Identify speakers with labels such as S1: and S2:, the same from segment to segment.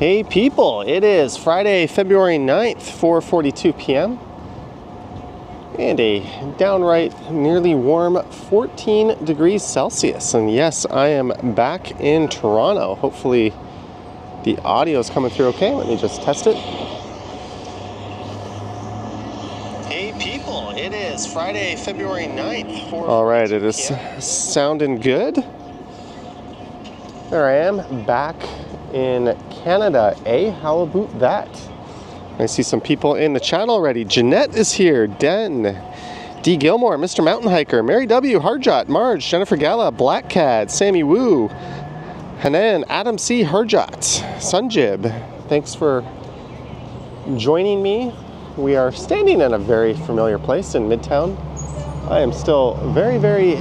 S1: Hey people, it is Friday, February 9th, 4:42 p.m. and a downright nearly warm 14 degrees Celsius. And yes, I am back in Toronto. Hopefully the audio is coming through okay. Let me just test it. Hey people, it is Friday, February 9th. All right, it is sounding good. There I am, back in Canada, How about that? I see some people in the chat already. Jeanette is here, Den, D. Gilmore, Mr. Mountain Hiker, Mary W., Harjot, Marge, Jennifer Gala, Black Cat, Sammy Woo, Hanan, Adam C., Harjot, Sunjib. Thanks for joining me. We are standing in a very familiar place in Midtown. I am still very, very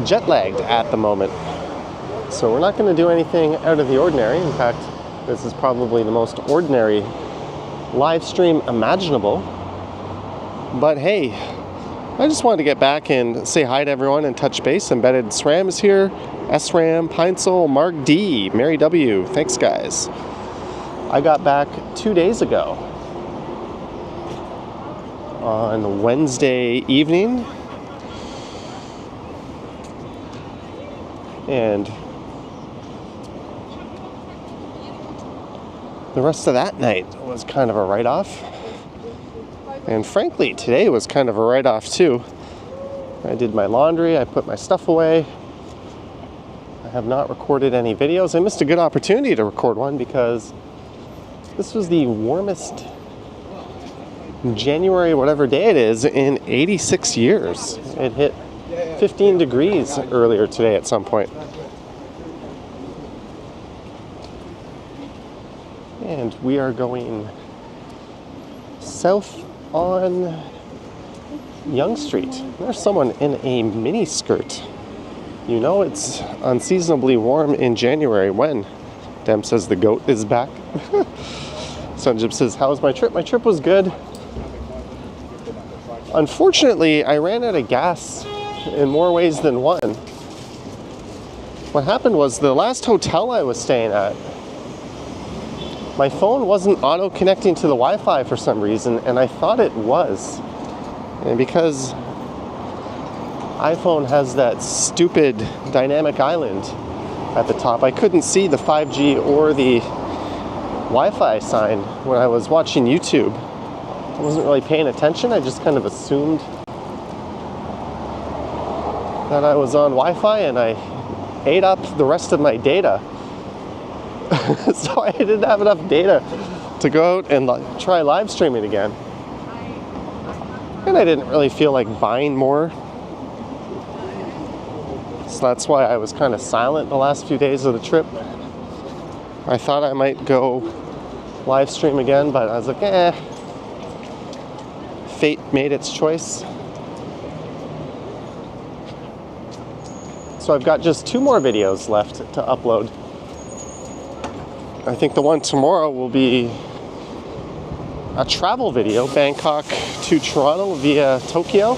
S1: jet lagged at the moment. So we're not going to do anything out of the ordinary. In fact, this is probably the most ordinary live stream imaginable. But hey, I just wanted to get back and say hi to everyone and touch base. Embedded SRAM is here. SRAM, Pine Soul, Mark D, Mary W. Thanks, guys. I got back 2 days ago on Wednesday evening. And the rest of that night was kind of a write-off. And frankly, today was kind of a write-off too. I did my laundry, I put my stuff away. I have not recorded any videos. I missed a good opportunity to record one because this was the warmest January, whatever day it is, in 86 years. It hit 15 degrees earlier today at some point. And we are going south on Yonge Street. There's someone in a mini skirt. You know it's unseasonably warm in January when Dem says the goat is back. Sanjib says, how was my trip? My trip was good. Unfortunately, I ran out of gas in more ways than one. What happened was the last hotel I was staying at, my phone wasn't auto-connecting to the Wi-Fi for some reason, and I thought it was. And because iPhone has that stupid dynamic island at the top, I couldn't see the 5G or the Wi-Fi sign when I was watching YouTube. I wasn't really paying attention. I just kind of assumed that I was on Wi-Fi, and I ate up the rest of my data. So I didn't have enough data to go out and try live streaming again. And I didn't really feel like buying more. So that's why I was kind of silent the last few days of the trip. I thought I might go live stream again, but I was like, fate made its choice. So I've got just 2 more videos left to upload. I think the one tomorrow will be a travel video, Bangkok to Toronto via Tokyo.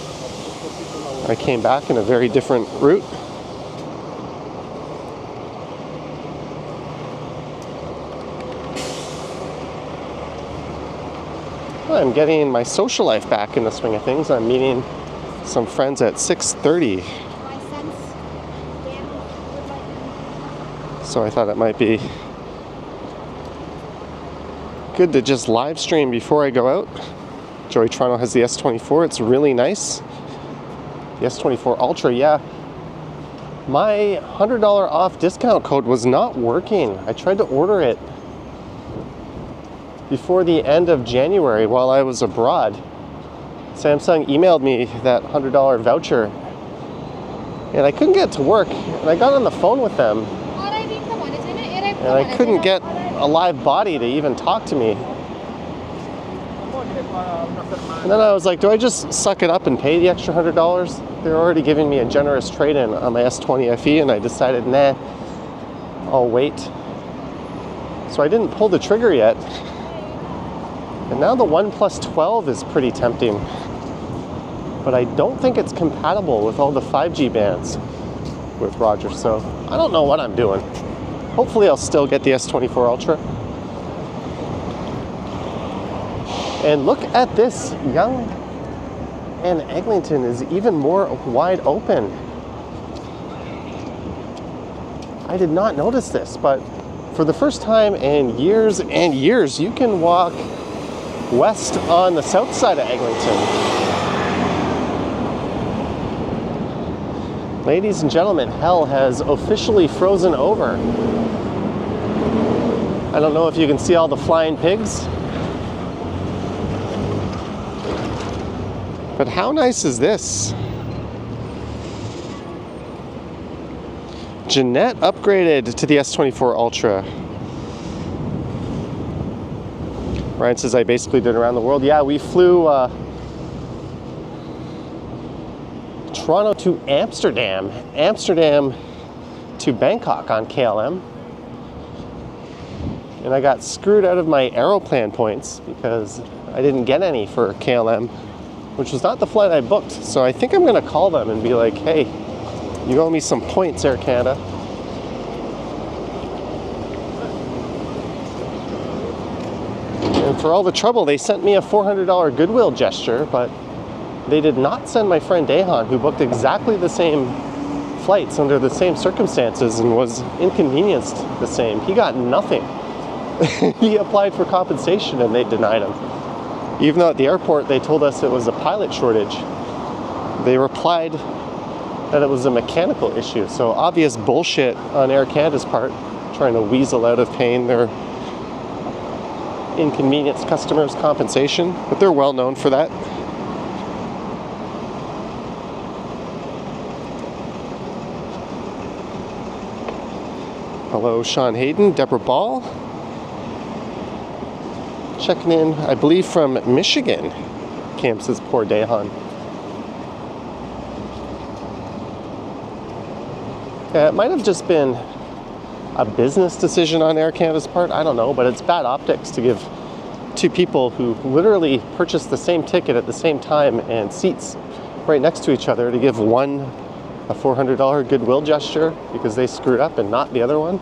S1: I came back in a very different route. I'm getting my social life back in the swing of things. I'm meeting some friends at 6:30. So I thought it might be good to just live stream before I go out. Joey Toronto has the S24. It's really nice. The S24 Ultra, yeah. My $100 off discount code was not working. I tried to order it before the end of January while I was abroad. Samsung emailed me that $100 voucher, and I couldn't get it to work. And I got on the phone with them, and I couldn't get a live body to even talk to me. And then I was like, do I just suck it up and pay the extra $100? They're already giving me a generous trade-in on my S20 FE, and I decided, nah, I'll wait. So I didn't pull the trigger yet. And now the OnePlus 12 is pretty tempting. But I don't think it's compatible with all the 5G bands with Roger, so I don't know what I'm doing. Hopefully I'll still get the S24 Ultra. And look at this, Young and Eglinton is even more wide open. I did not notice this, but for the first time in years and years, you can walk west on the south side of Eglinton. Ladies and gentlemen, hell has officially frozen over. I don't know if you can see all the flying pigs, but how nice is this? Jeanette upgraded to the S24 Ultra. Ryan says I basically did around the world. Yeah, we flew Toronto to Amsterdam, Amsterdam to Bangkok on KLM. And I got screwed out of my Aeroplan points because I didn't get any for KLM, which was not the flight I booked. So I think I'm gonna call them and be like, hey, you owe me some points, Air Canada. And for all the trouble, they sent me a $400 goodwill gesture, but they did not send my friend Dehan, who booked exactly the same flights under the same circumstances and was inconvenienced the same. He got nothing. He applied for compensation and they denied him. Even though at the airport they told us it was a pilot shortage, they replied that it was a mechanical issue. So obvious bullshit on Air Canada's part, trying to weasel out of paying their inconvenienced customers compensation, but they're well known for that. Hello, Sean Hayden, Deborah Ball. Checking in, I believe, from Michigan. Cam says, poor Dehan. Yeah, it might have just been a business decision on Air Canada's part. I don't know, but it's bad optics to give two people who literally purchased the same ticket at the same time and seats right next to each other, to give one a $400 goodwill gesture because they screwed up and not the other one.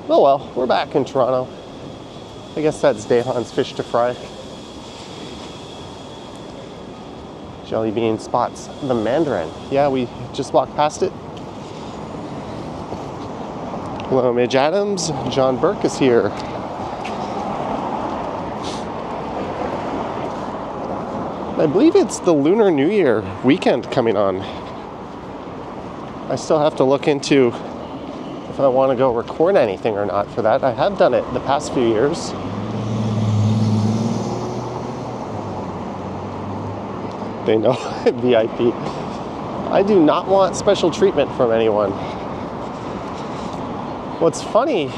S1: Oh well, we're back in Toronto. I guess that's Dehan's fish to fry. Jelly Bean spots the Mandarin. Yeah, we just walked past it. Hello, Midge Adams. John Burke is here. I believe it's the Lunar New Year weekend coming on. I still have to look into if I want to go record anything or not for that. I have done it the past few years. They know VIP. I do not want special treatment from anyone. What's funny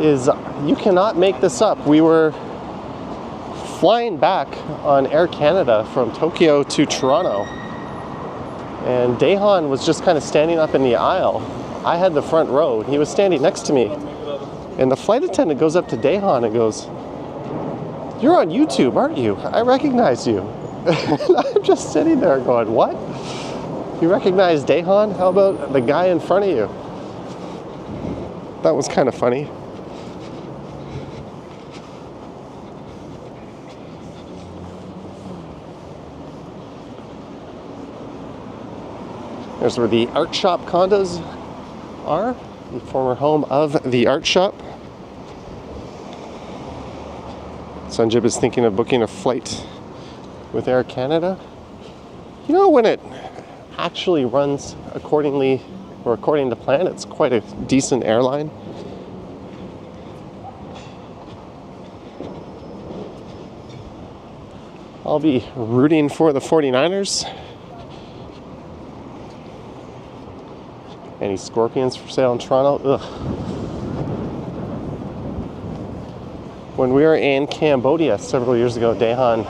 S1: is you cannot make this up. We were flying back on Air Canada from Tokyo to Toronto, and Dehan was just kind of standing up in the aisle. I had the front row, and he was standing next to me. And the flight attendant goes up to Dehan and goes, "You're on YouTube, aren't you? I recognize you." And I'm just sitting there going, "What? You recognize Dehan? How about the guy in front of you?" That was kind of funny. There's where the art shop condos are, the former home of the art shop. Sanjib is thinking of booking a flight with Air Canada. You know, when it actually runs accordingly or according to plan, it's quite a decent airline. I'll be rooting for the 49ers. Any scorpions for sale in Toronto? Ugh. When we were in Cambodia several years ago, Dehan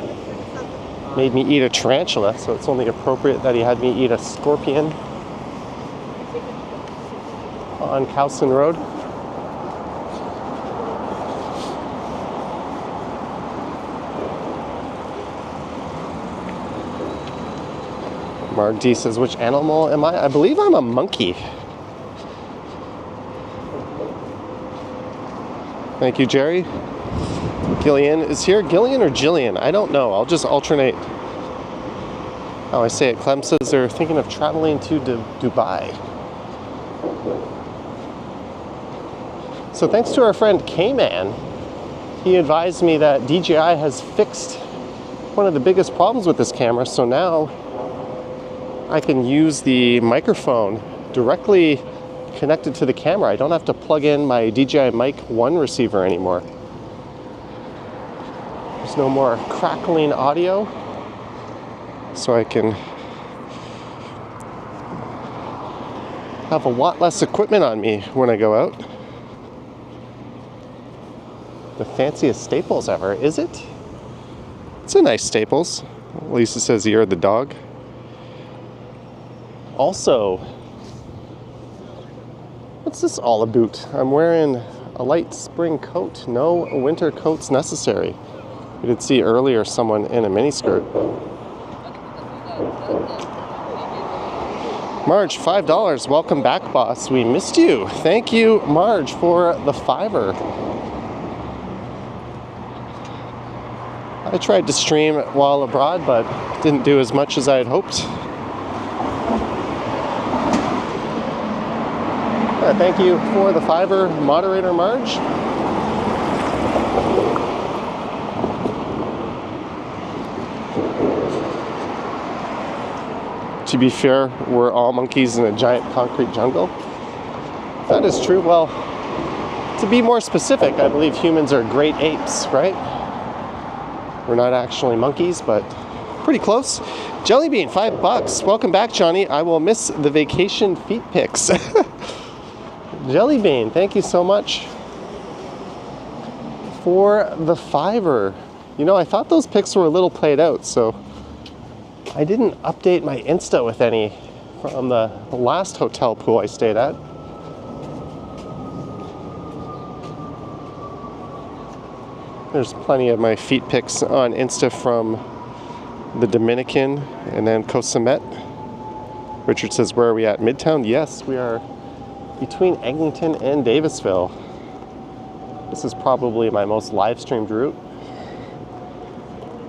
S1: made me eat a tarantula, so it's only appropriate that he had me eat a scorpion on Cowson Road. Mark D says, which animal am I? I believe I'm a monkey. Thank you, Jerry. Gillian is here. Gillian or Jillian? I don't know. I'll just alternate how I say it. Clem says they're thinking of traveling to Dubai. So thanks to our friend K-Man, he advised me that DJI has fixed one of the biggest problems with this camera. So now I can use the microphone directly connected to the camera. I don't have to plug in my DJI Mic 1 receiver anymore. There's no more crackling audio. So I can have a lot less equipment on me when I go out. The fanciest Staples ever, is it? It's a nice Staples. Lisa says you're the dog. Also, what's this all about? I'm wearing a light spring coat. No winter coats necessary. We did see earlier someone in a miniskirt. Marge, $5. Welcome back, boss. We missed you. Thank you, Marge, for the $5. I tried to stream while abroad, but didn't do as much as I had hoped. Thank you for the $5, moderator Marge. To be fair, we're all monkeys in a giant concrete jungle. That is true. Well, to be more specific, I believe humans are great apes, right? We're not actually monkeys, but pretty close. Jellybean, $5. Welcome back, Johnny. I will miss the vacation feet pics. Jellybean, thank you so much for the $5. You know, I thought those pics were a little played out, so I didn't update my Insta with any from the last hotel pool I stayed at. There's plenty of my feet pics on Insta from the Dominican and then Cosamet. Richard says, where are we at? Midtown? Yes, we are between Eglinton and Davisville. This is probably my most live streamed route.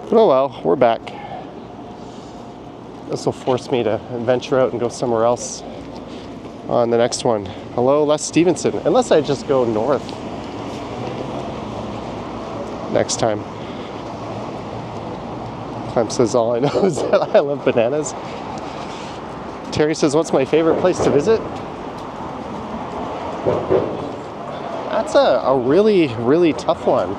S1: But oh well, we're back. This will force me to venture out and go somewhere else on the next one. Hello, Les Stevenson. Unless I just go north next time. Clem says all I know is that I love bananas. Terry says, what's my favorite place to visit? That's a really, really tough one.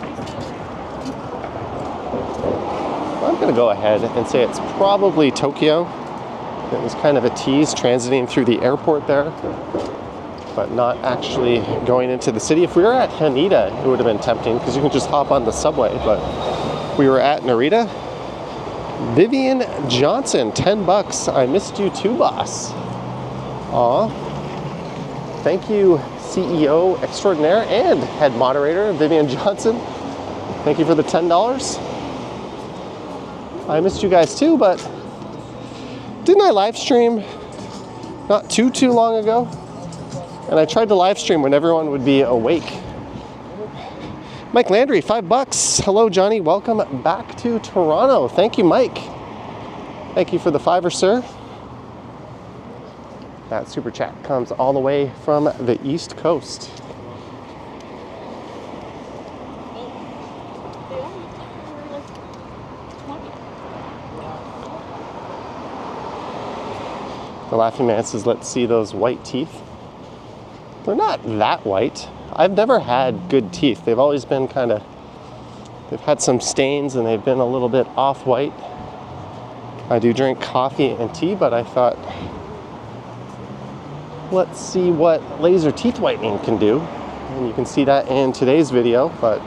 S1: I'm going to go ahead and say it's probably Tokyo. It was kind of a tease transiting through the airport there, but not actually going into the city. If we were at Haneda, it would have been tempting because you can just hop on the subway, but we were at Narita. Vivian Johnson, $10. I missed you too, boss. Aw. Thank you, CEO extraordinaire and head moderator, Vivian Johnson. Thank you for the $10. I missed you guys too, but didn't I live stream not too long ago? And I tried to live stream when everyone would be awake. Mike Landry, $5. Hello, Johnny. Welcome back to Toronto. Thank you, Mike. Thank you for the $5, sir. That super chat comes all the way from the East Coast. The Laughing Man says, let's see those white teeth. They're not that white. I've never had good teeth. They've always been kind of, they've had some stains and they've been a little bit off-white. I do drink coffee and tea, but I thought, let's see what laser teeth whitening can do. And you can see that in today's video, but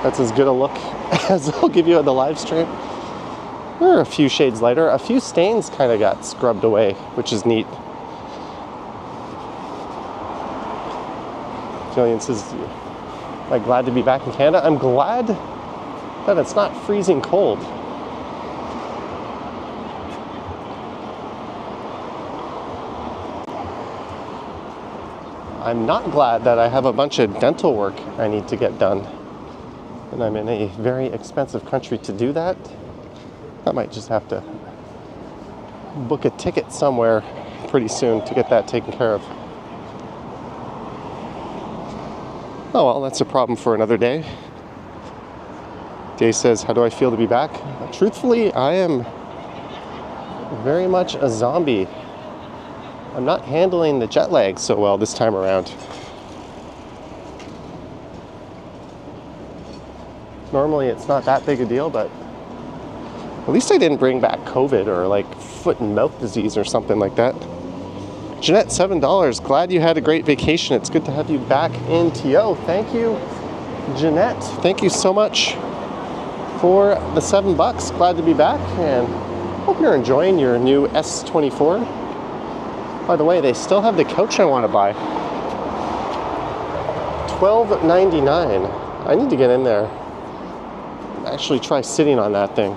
S1: that's as good a look as I'll give you in the live stream. They're a few shades lighter. A few stains kind of got scrubbed away, which is neat. Jillian says, I'm glad to be back in Canada. I'm glad that it's not freezing cold. I'm not glad that I have a bunch of dental work I need to get done. And I'm in a very expensive country to do that. I might just have to book a ticket somewhere pretty soon to get that taken care of. Oh well, that's a problem for another day. Day says, how do I feel to be back? Truthfully, I am very much a zombie. I'm not handling the jet lag so well this time around. Normally it's not that big a deal, but at least I didn't bring back COVID or like foot and mouth disease or something like that. Jeanette, $7. Glad you had a great vacation. It's good to have you back in TO. Thank you, Jeanette. Thank you so much for the $7. Glad to be back, and hope you're enjoying your new S24. By the way, they still have the couch I want to buy. $12.99. I need to get in there. Actually try sitting on that thing.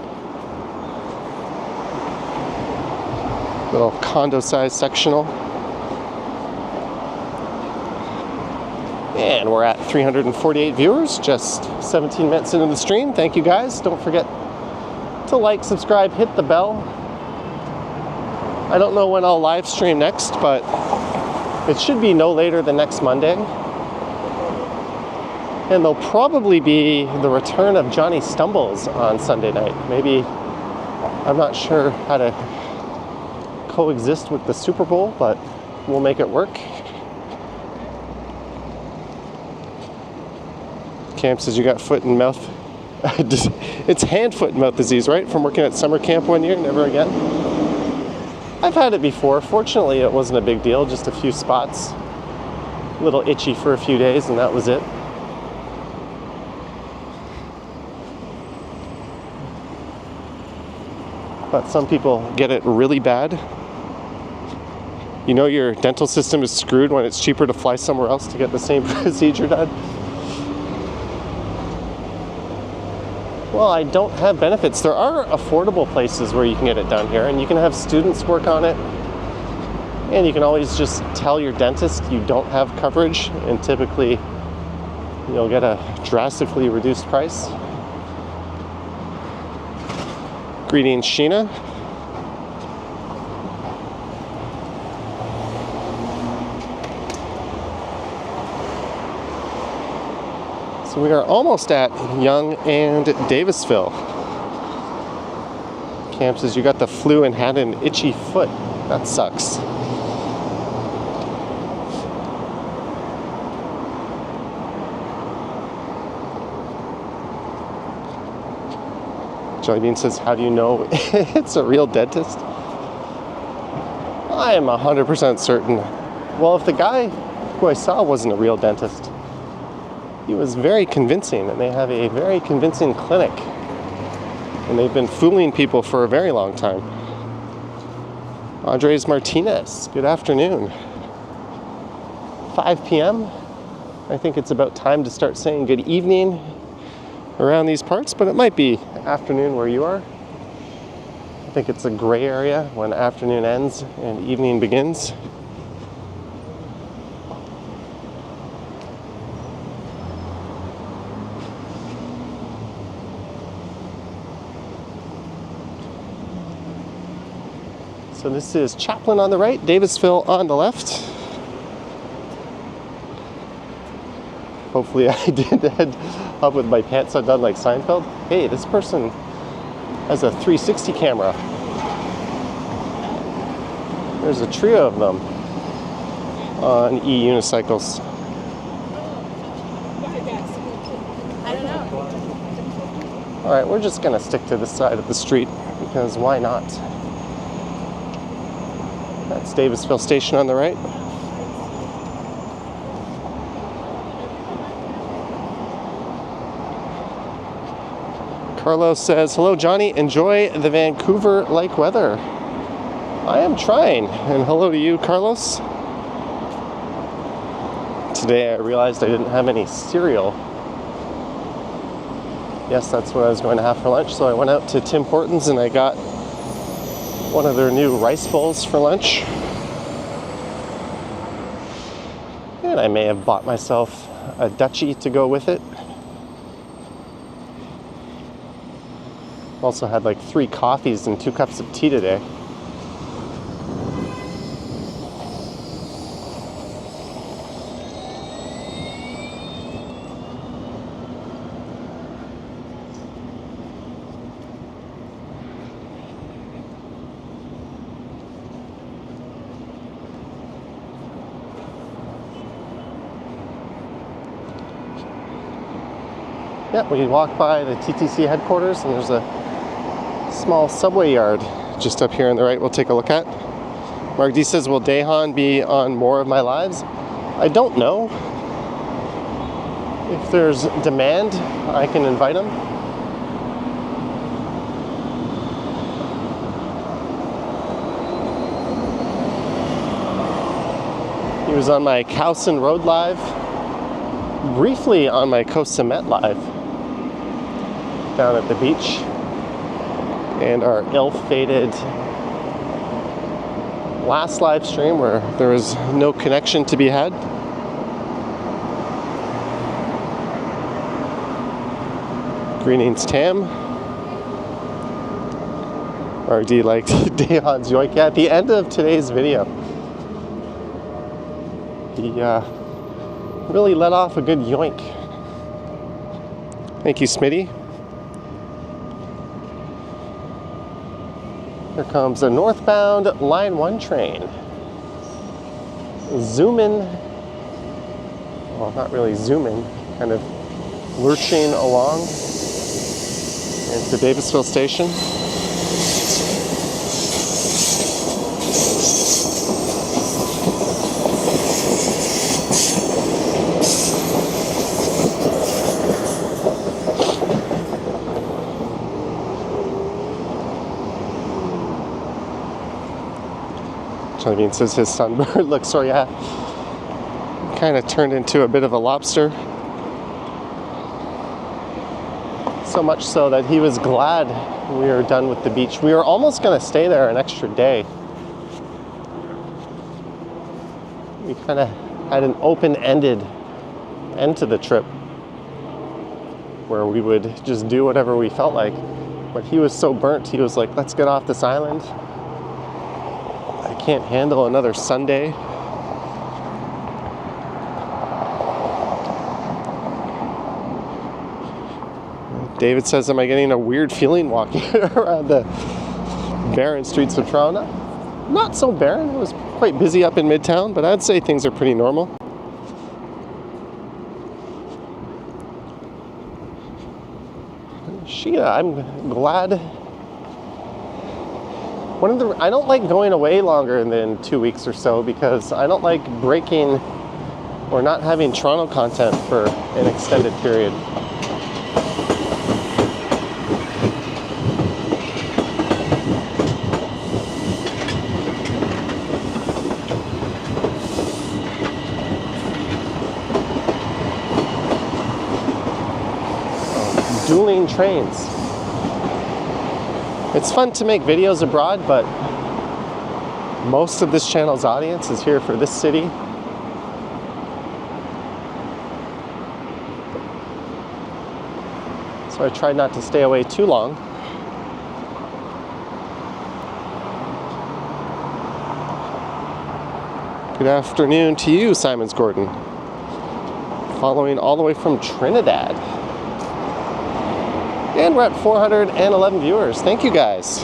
S1: Little condo-sized sectional. And we're at 348 viewers, just 17 minutes into the stream. Thank you guys. Don't forget to like, subscribe, hit the bell. I don't know when I'll live stream next, but it should be no later than next Monday. And there'll probably be the return of Johnny Stumbles on Sunday night. Maybe, I'm not sure how to coexist with the Super Bowl, but we'll make it work. Camp says you got foot and mouth. It's hand, foot, and mouth disease, right? From working at summer camp one year, never again. I've had it before. Fortunately, it wasn't a big deal, just a few spots. A little itchy for a few days, and that was it. But some people get it really bad. You know your dental system is screwed when it's cheaper to fly somewhere else to get the same procedure done. Well, I don't have benefits. There are affordable places where you can get it done here, and you can have students work on it. And you can always just tell your dentist you don't have coverage, and typically you'll get a drastically reduced price. Greetings, Sheena. So we are almost at Young and Davisville. Camp says you got the flu and had an itchy foot. That sucks. Johnny Bean says, how do you know it's a real dentist? I am 100% certain. Well, if the guy who I saw wasn't a real dentist, he was very convincing, and they have a very convincing clinic. And they've been fooling people for a very long time. Andres Martinez, good afternoon. 5 p.m. I think it's about time to start saying good evening around these parts, but it might be afternoon where you are. I think it's a gray area when afternoon ends and evening begins. So this is Chaplin on the right, Davisville on the left. Hopefully I didn't head up with my pants undone like Seinfeld. Hey, this person has a 360 camera. There's a trio of them on e-unicycles.
S2: I don't know.
S1: All right, we're just gonna stick to this side of the street because why not? That's Davisville Station on the right. Carlos says, hello Johnny, enjoy the Vancouver-like weather. I am trying, and hello to you, Carlos. Today I realized I didn't have any cereal. Yes, that's what I was going to have for lunch, so I went out to Tim Hortons and I got one of their new rice bowls for lunch. And And I may have bought myself a Dutchie to go with it. Also had like 3 coffees and 2 cups of tea today. Yeah, we walk by the TTC headquarters and there's a small subway yard just up here on the right we'll take a look at. Mark D says, will Dahan be on more of my lives? I don't know. If there's demand, I can invite him. He was on my Cowson Road Live, briefly on my Coast Cement Live down at the beach, and our ill-fated last live stream where there was no connection to be had. Greetings, Tam. RD liked Dahan's yoink. Yeah, at the end of today's video, he really let off a good yoink. Thank you, Smitty. Here comes a northbound Line 1 train. Zooming, well, not really zooming, kind of lurching along into Davisville Station. Bean says his sunbird looks, so yeah, kind of turned into a bit of a lobster. So much so that he was glad we were done with the beach. We were almost going to stay there an extra day. We kind of had an open-ended end to the trip where we would just do whatever we felt like. But he was so burnt, he was like, let's get off this island. Can't handle another Sunday. David says, am I getting a weird feeling walking around the barren streets of Toronto? Not so barren. It was quite busy up in Midtown, but I'd say things are pretty normal. Sheena, I'm glad. I don't like going away longer than 2 weeks or so because I don't like breaking or not having Toronto content for an extended period. Dueling trains. It's fun to make videos abroad, but most of this channel's audience is here for this city. So I tried not to stay away too long. Good afternoon to you, Simons Gordon. Following all the way from Trinidad. And we're at 411 viewers. Thank you, guys.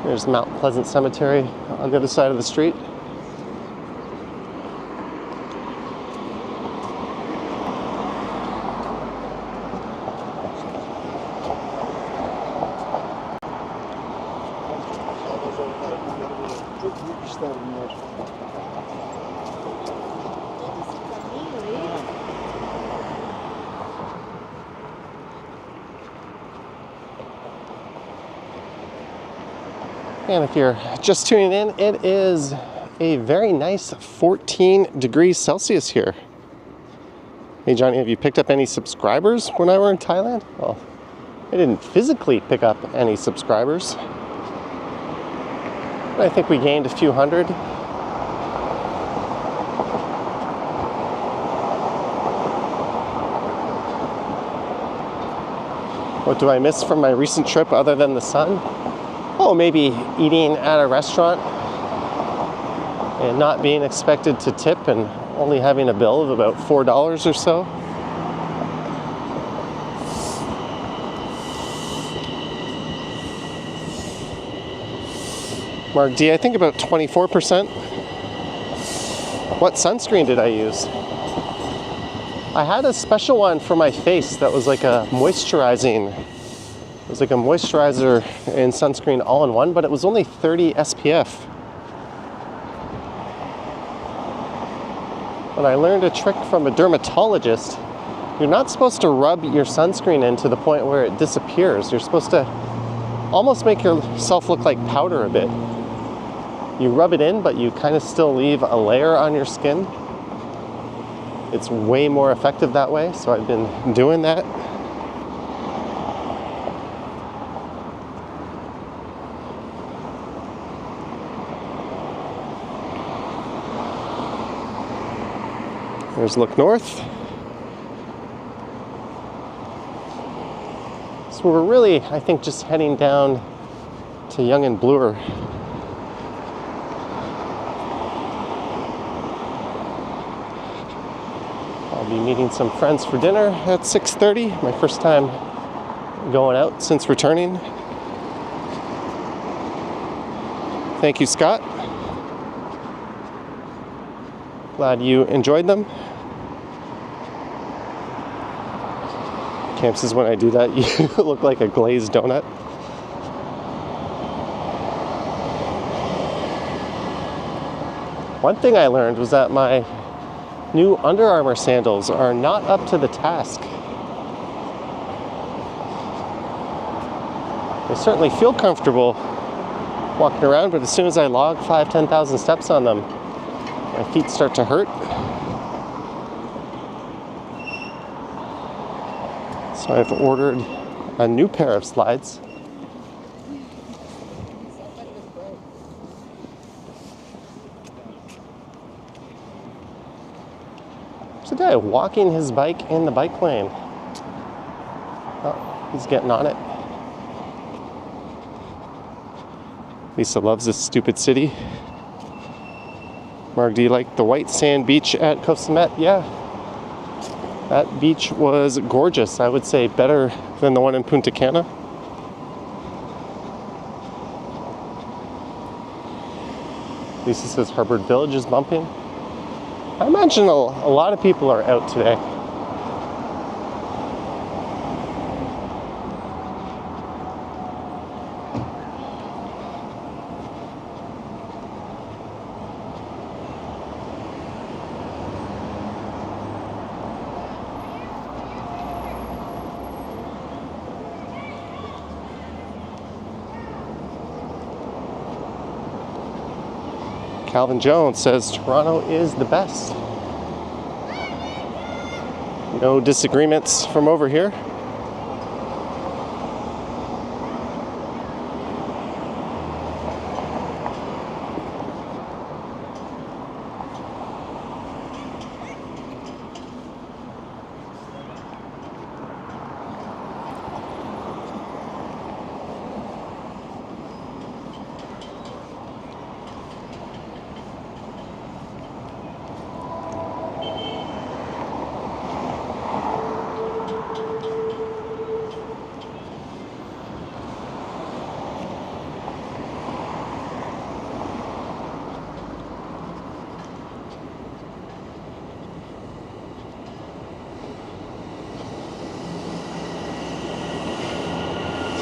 S1: There's Mount Pleasant Cemetery on the other side of the street. And if you're just tuning in, it is a very nice 14 degrees Celsius here. Hey Johnny, have you picked up any subscribers when I were in Thailand? Well, I didn't physically pick up any subscribers, but I think we gained a few hundred. What do I miss from my recent trip other than the sun? Oh, maybe eating at a restaurant and not being expected to tip and only having a bill of about $4 or so. Mark D, I think about 24%. What sunscreen did I use? I had a special one for my face that was like a moisturizing. It was like a moisturizer and sunscreen all in one, but it was only 30 SPF. But I learned a trick from a dermatologist. You're not supposed to rub your sunscreen in to the point where it disappears. You're supposed to almost make yourself look like powder a bit. You rub it in, but you kind of still leave a layer on your skin. It's way more effective that way, so I've been doing that. There's Look North. So we're really, I think, just heading down to Yonge and Bloor. I'll be meeting some friends for dinner at 6:30. My first time going out since returning. Thank you, Scott. Glad you enjoyed them. Camp says when I do that, you look like a glazed donut. One thing I learned was that my new Under Armour sandals are not up to the task. They certainly feel comfortable walking around, but as soon as I log 5,000-10,000 steps on them, my feet start to hurt. So I've ordered a new pair of slides. There's a guy walking his bike in the bike lane. Oh, he's getting on it. Lisa loves this stupid city. Mark, do you like the white sand beach at Koh Samet? Yeah. That beach was gorgeous. I would say better than the one in Punta Cana. Lisa says Harvard Village is bumping. I imagine a lot of people are out today. Calvin Jones says Toronto is the best. No disagreements from over here.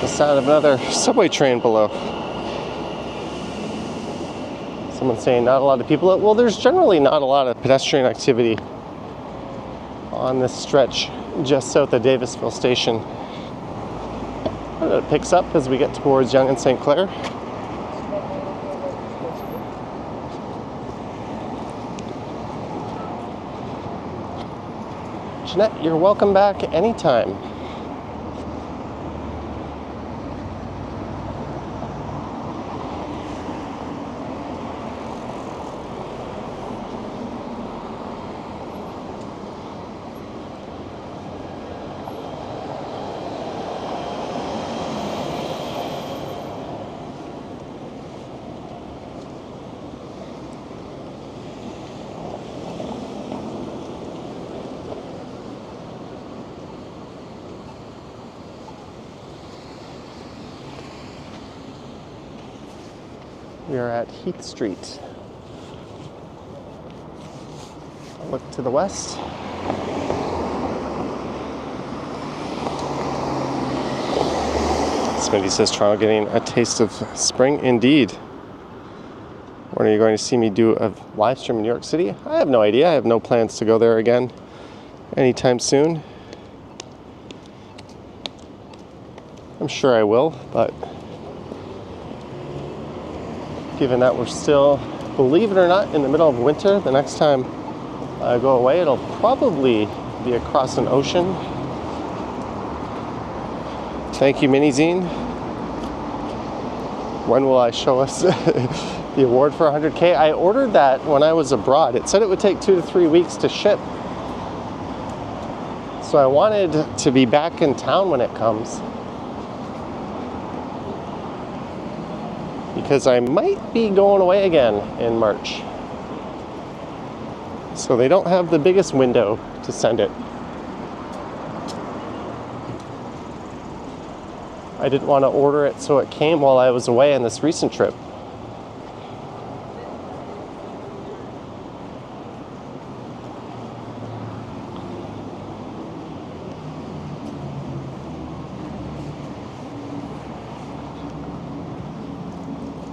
S1: The sound of another subway train below. Someone saying not a lot of people. Well, there's generally not a lot of pedestrian activity on this stretch just south of Davisville Station. And it picks up as we get towards Yonge and St. Clair. Jeanette, you're welcome back anytime. We are at Heath Street. I'll look to the west. Smitty says Toronto getting a taste of spring indeed. When are you going to see me do a live stream in New York City? I have no idea. I have no plans to go there again anytime soon. I'm sure I will, but given that we're still, believe it or not, in the middle of winter, the next time I go away, it'll probably be across an ocean. Thank you, Minizine. When will I show us the award for 100K? I ordered that when I was abroad. It said it would take 2 to 3 weeks to ship. So I wanted to be back in town when it comes, because I might be going away again in March. So they don't have the biggest window to send it. I didn't want to order it so it came while I was away on this recent trip.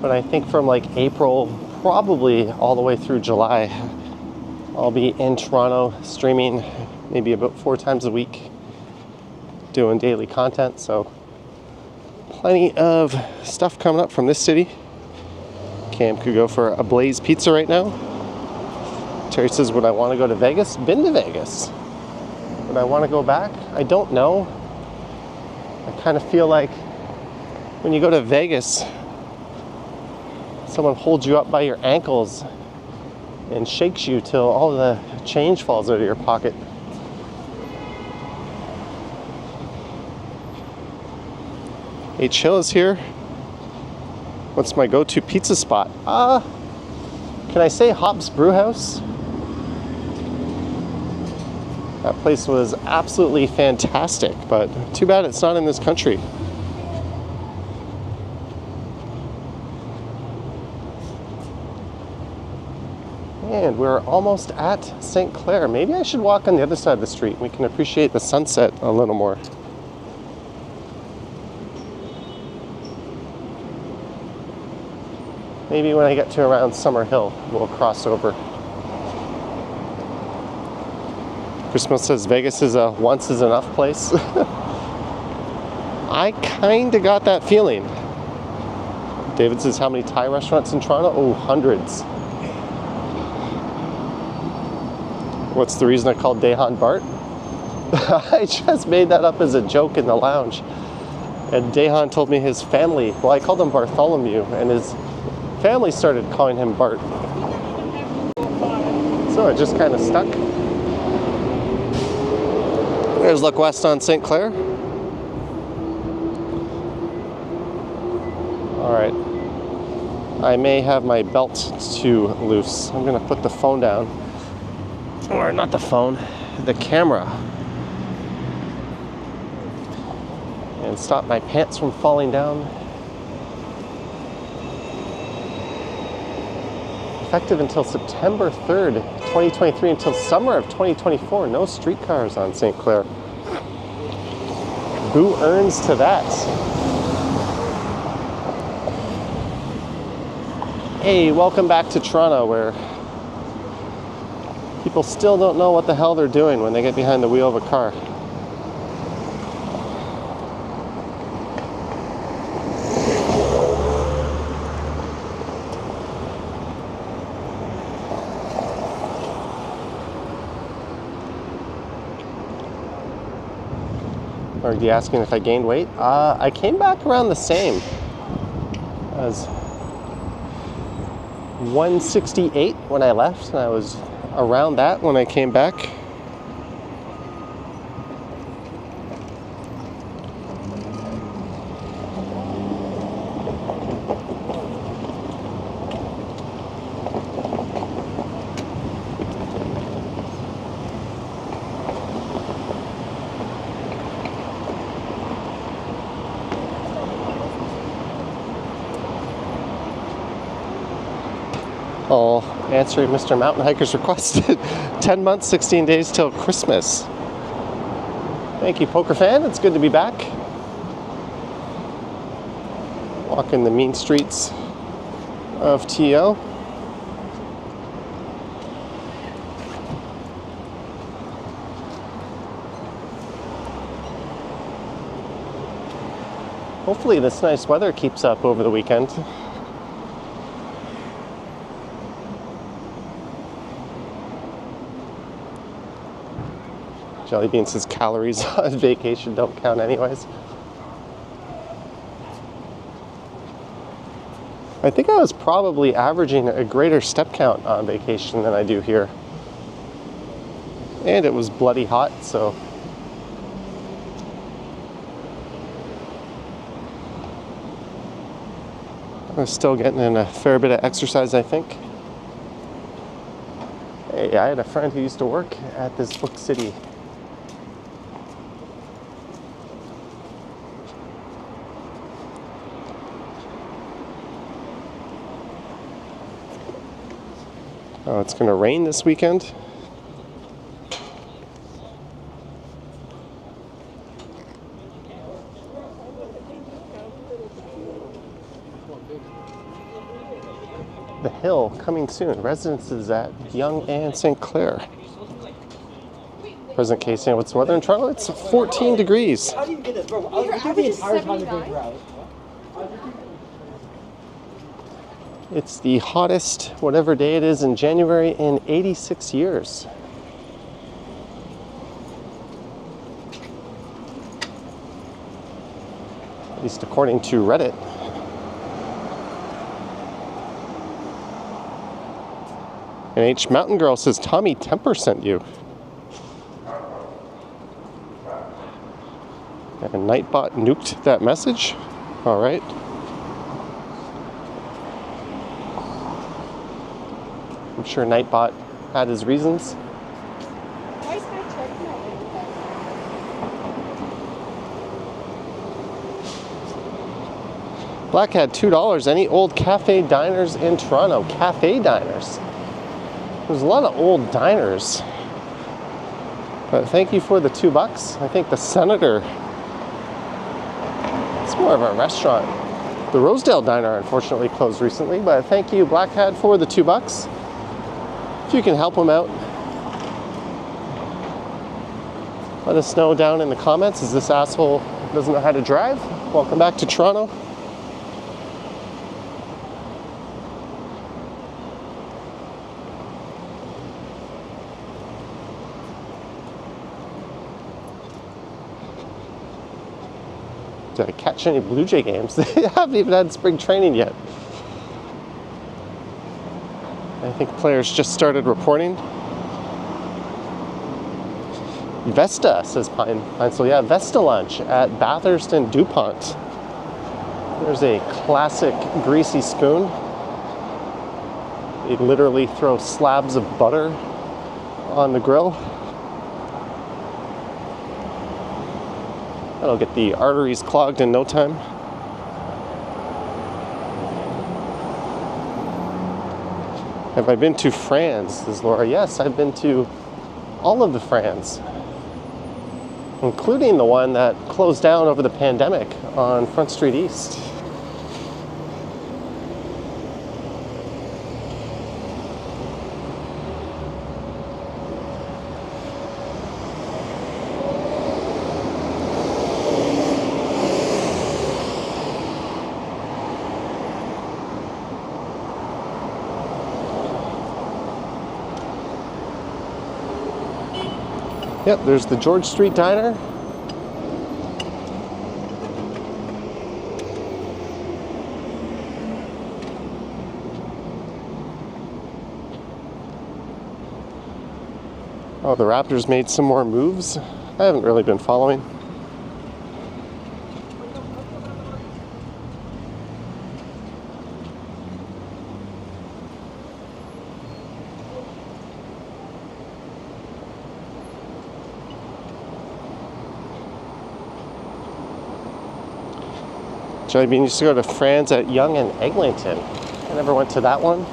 S1: But I think from like April, probably all the way through July, I'll be in Toronto streaming maybe about 4 times a week, doing daily content. So plenty of stuff coming up from this city. Cam could go for a Blaze Pizza right now. Terry says, would I want to go to Vegas? Been to Vegas. Would I want to go back? I don't know. I kind of feel like when you go to Vegas, someone holds you up by your ankles and shakes you till all the change falls out of your pocket. H Hill is here. What's my go-to pizza spot? Can I say Hops Brewhouse? That place was absolutely fantastic, but too bad it's not in this country. And we're almost at St. Clair. Maybe I should walk on the other side of the street. We can appreciate the sunset a little more. Maybe when I get to around Summer Hill, we'll cross over. Christmas says Vegas is a once is enough place. I kind of got that feeling. David says, how many Thai restaurants in Toronto? Oh, hundreds. What's the reason I called Dehan Bart? I just made that up as a joke in the lounge. And Dehan told me his family, well, I called him Bartholomew, and his family started calling him Bart. So it just kind of stuck. There's Look West on St. Clair. Alright. I may have my belt too loose. I'm going to put the phone down. Or not the phone, the camera. And stop my pants from falling down. Effective until September 3rd, 2023, until summer of 2024. No streetcars on St. Clair. Who earns to that? Hey, welcome back to Toronto, where people still don't know what the hell they're doing when they get behind the wheel of a car. Are you asking if I gained weight? I came back around the same as 168 when I left, and I was around that when I came back. I'll answer Mr. Mountain Hiker's request. 10 months, 16 days till Christmas. Thank you, Poker Fan. It's good to be back. Walking the mean streets of TO. Hopefully this nice weather keeps up over the weekend. Jellybean says calories on vacation don't count anyways. I think I was probably averaging a greater step count on vacation than I do here. And it was bloody hot, so. I was still getting in a fair bit of exercise, I think. Hey, I had a friend who used to work at this Book City. Oh, it's going to rain this weekend. The Hill coming soon. Residences at Yonge and St. Clair. President Casey, what's the weather in Toronto? It's 14 degrees.
S3: How do you get this, bro?
S2: Your average is 79?
S1: It's the hottest, whatever day it is in January, in 86 years. At least according to Reddit. And H Mountain Girl says Tommy Temper sent you. And Nightbot nuked that message. All right. I'm sure Nightbot had his reasons.
S2: Why is my check not
S1: Black had $2. Any old cafe diners in Toronto? Cafe diners. There's a lot of old diners. But thank you for the $2. I think the Senator. It's more of a restaurant. The Rosedale Diner unfortunately closed recently, but thank you, Blackhead, for the $2. If you can help them out, let us know down in the comments. Is this asshole doesn't know how to drive? Welcome back to Toronto. Did I catch any Blue Jay games? They haven't even had spring training yet. I think players just started reporting. Vesta, says Pine. So yeah, Vesta lunch at Bathurst and DuPont. There's a classic greasy spoon. They literally throw slabs of butter on the grill. That'll get the arteries clogged in no time. Have I been to France? Says Laura. Yes, I've been to all of the France, including the one that closed down over the pandemic on Front Street East. Yep, there's the George Street Diner. Oh, the Raptors made some more moves. I haven't really been following. Jellybean used to go to Fran's at Yonge and Eglinton. I never went to that one.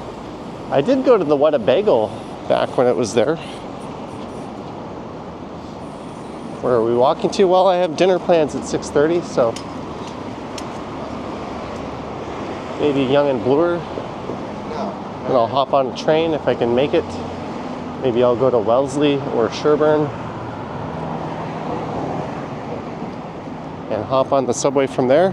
S1: I did go to the What a Bagel back when it was there. Where are we walking to? Well, I have dinner plans at 6:30, so maybe Young and Bloor. And I'll hop on a train if I can make it. Maybe I'll go to Wellesley or Sherburne and hop on the subway from there.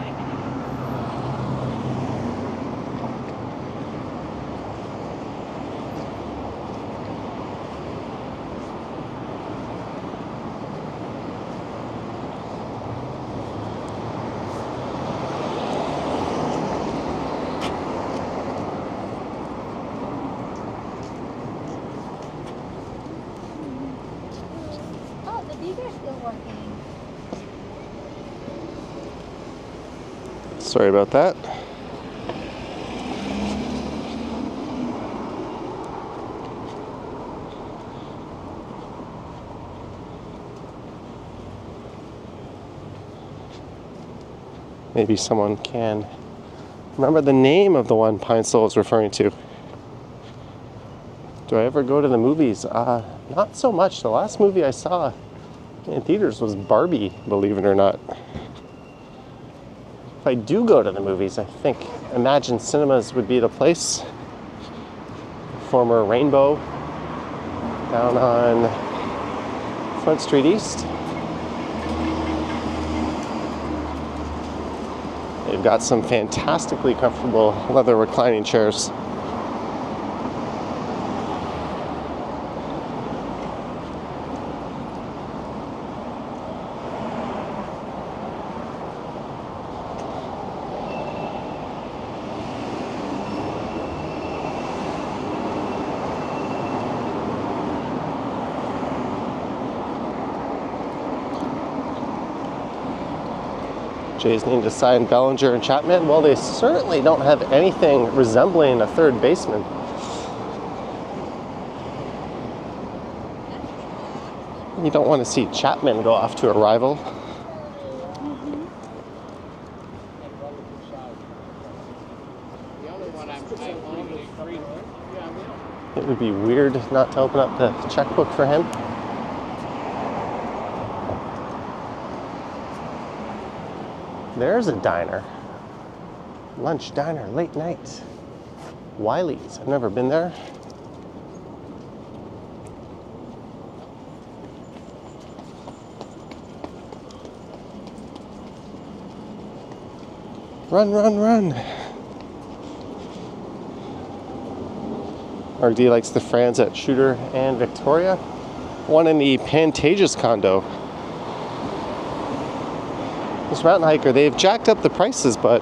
S2: Oh, the beaver's still working.
S1: Sorry about that. Maybe someone can remember the name of the one Pine Sol is referring to. Do I ever go to the movies? Not so much. The last movie I saw in theaters was Barbie, believe it or not. If I do go to the movies, I think Imagine Cinemas would be the place. Former Rainbow down on Front Street East. They've got some fantastically comfortable leather reclining chairs. Jays need to sign Bellinger and Chapman. Well, they certainly don't have anything resembling a third baseman. You don't want to see Chapman go off to a rival. It would be weird not to open up the checkbook for him. There's a diner. Lunch diner, late night. Wiley's. I've never been there. Run, run, run. RD likes the Franz at Shooter and Victoria. One in the Pantages condo. This mountain hiker, they've jacked up the prices, but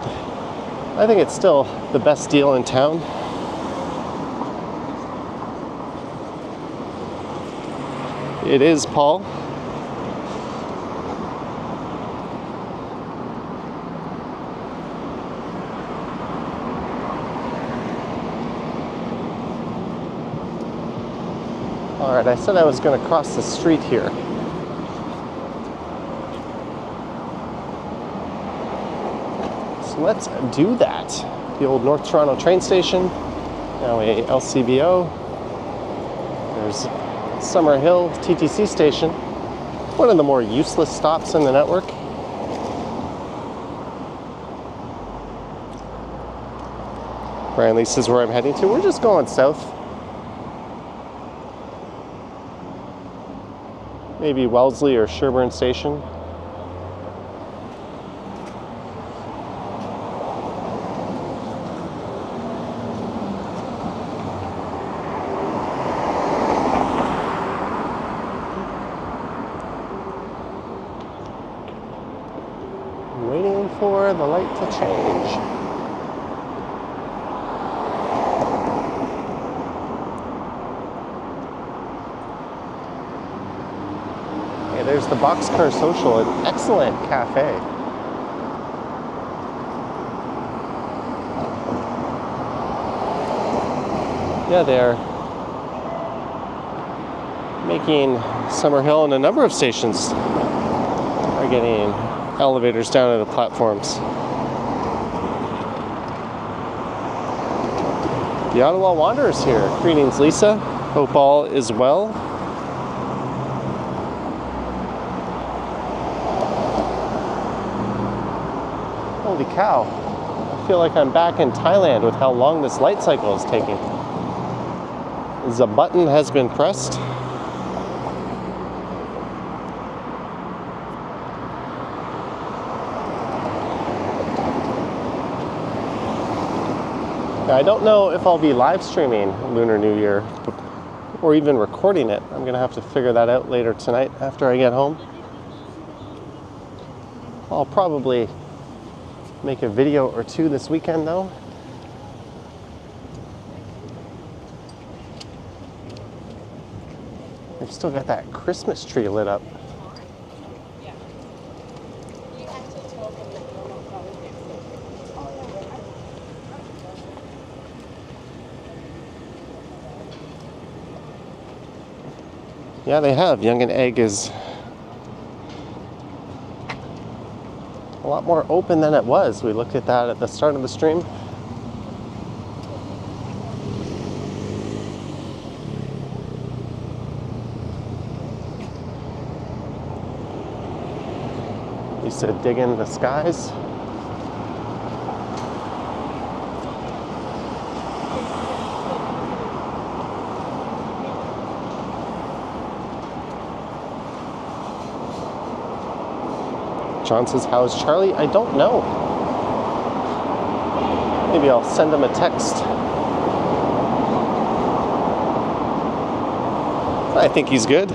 S1: I think it's still the best deal in town. It is, Paul. All right, I said I was going to cross the street here. Let's do that. The old North Toronto train station, now a LCBO. There's Summer Hill TTC station, one of the more useless stops in the network. Brian Lee says where I'm heading to. We're just going south. Maybe Wellesley or Sherburne Station. Waiting for the light to change. Hey, there's the Boxcar Social, an excellent cafe. Yeah, they're making Summerhill and a number of stations are getting elevators down to the platforms. The Ottawa Wanderers here. Greetings, Lisa. Hope all is well. Holy cow. I feel like I'm back in Thailand with how long this light cycle is taking. The button has been pressed. Now, I don't know if I'll be live streaming Lunar New Year or even recording it. I'm gonna have to figure that out later tonight after I get home. I'll probably make a video or two this weekend though. They've still got that Christmas tree lit up. Yeah, they have. Young and Egg is a lot more open than it was. We looked at that at the start of the stream. Used to dig in the skies. John says, how's Charlie? I don't know. Maybe I'll send him a text. I think he's good.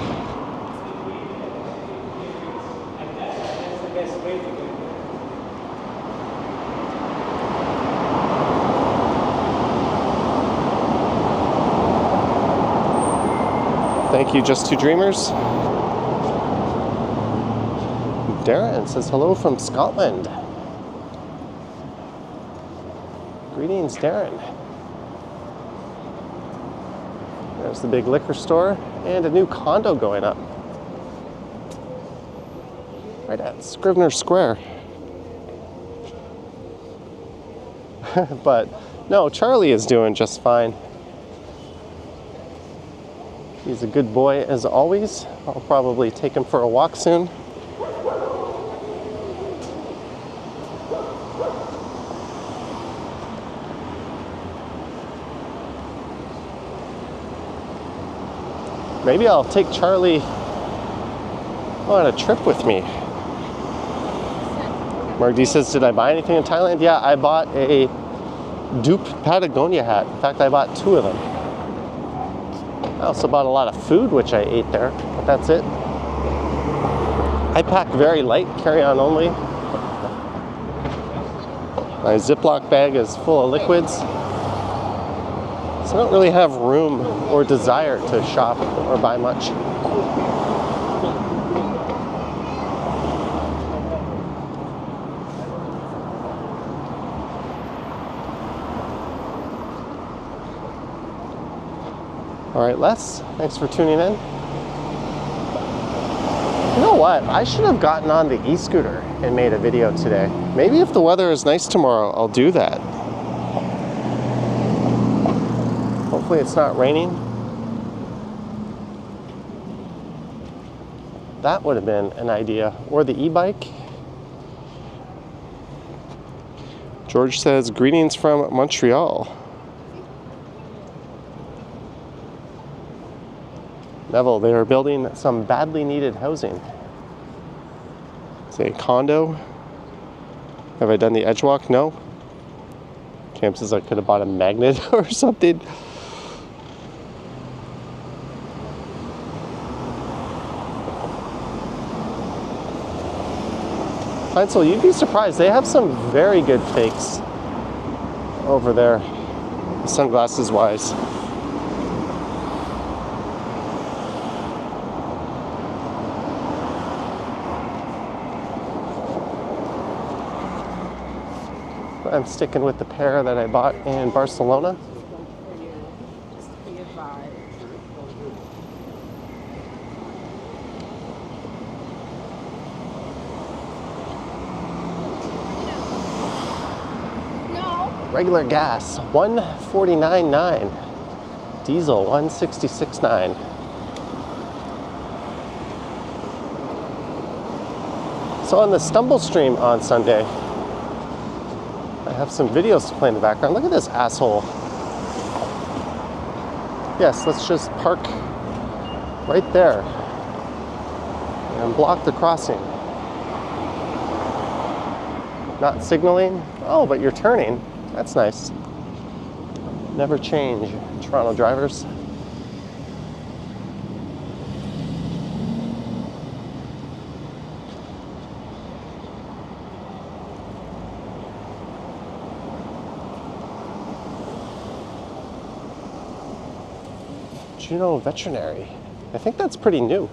S1: Thank you, Just Two Dreamers. Darren says hello from Scotland. Greetings, Darren. There's the big liquor store and a new condo going up right at Scrivener Square. But no, Charlie is doing just fine. He's a good boy as always. I'll probably take him for a walk soon. Maybe I'll take Charlie on a trip with me. Mark D says, did I buy anything in Thailand? Yeah, I bought a dupe Patagonia hat. In fact, I bought 2 of them. I also bought a lot of food, which I ate there, but that's it. I pack very light, carry-on only. My Ziploc bag is full of liquids. So I don't really have room or desire to shop or buy much. All right, Les, thanks for tuning in. You know what? I should have gotten on the e-scooter and made a video today. Maybe if the weather is nice tomorrow, I'll do that. Hopefully it's not raining. That would have been an idea. Or the e-bike. George says, greetings from Montreal. Neville, they are building some badly needed housing. Say a condo. Have I done the edge walk? No. Cam says I could have bought a magnet or something. Heinzel, you'd be surprised. They have some very good fakes over there, sunglasses wise. I'm sticking with the pair that I bought in Barcelona.
S2: No.
S1: Regular gas, 149.9. Diesel, 166.9. So on the Stumble Stream on Sunday, I have some videos to play in the background. Look at this asshole. Yes, let's just park right there and block the crossing. Not signaling. Oh, but you're turning. That's nice. Never change, Toronto drivers. Juneau Veterinary. I think that's pretty new.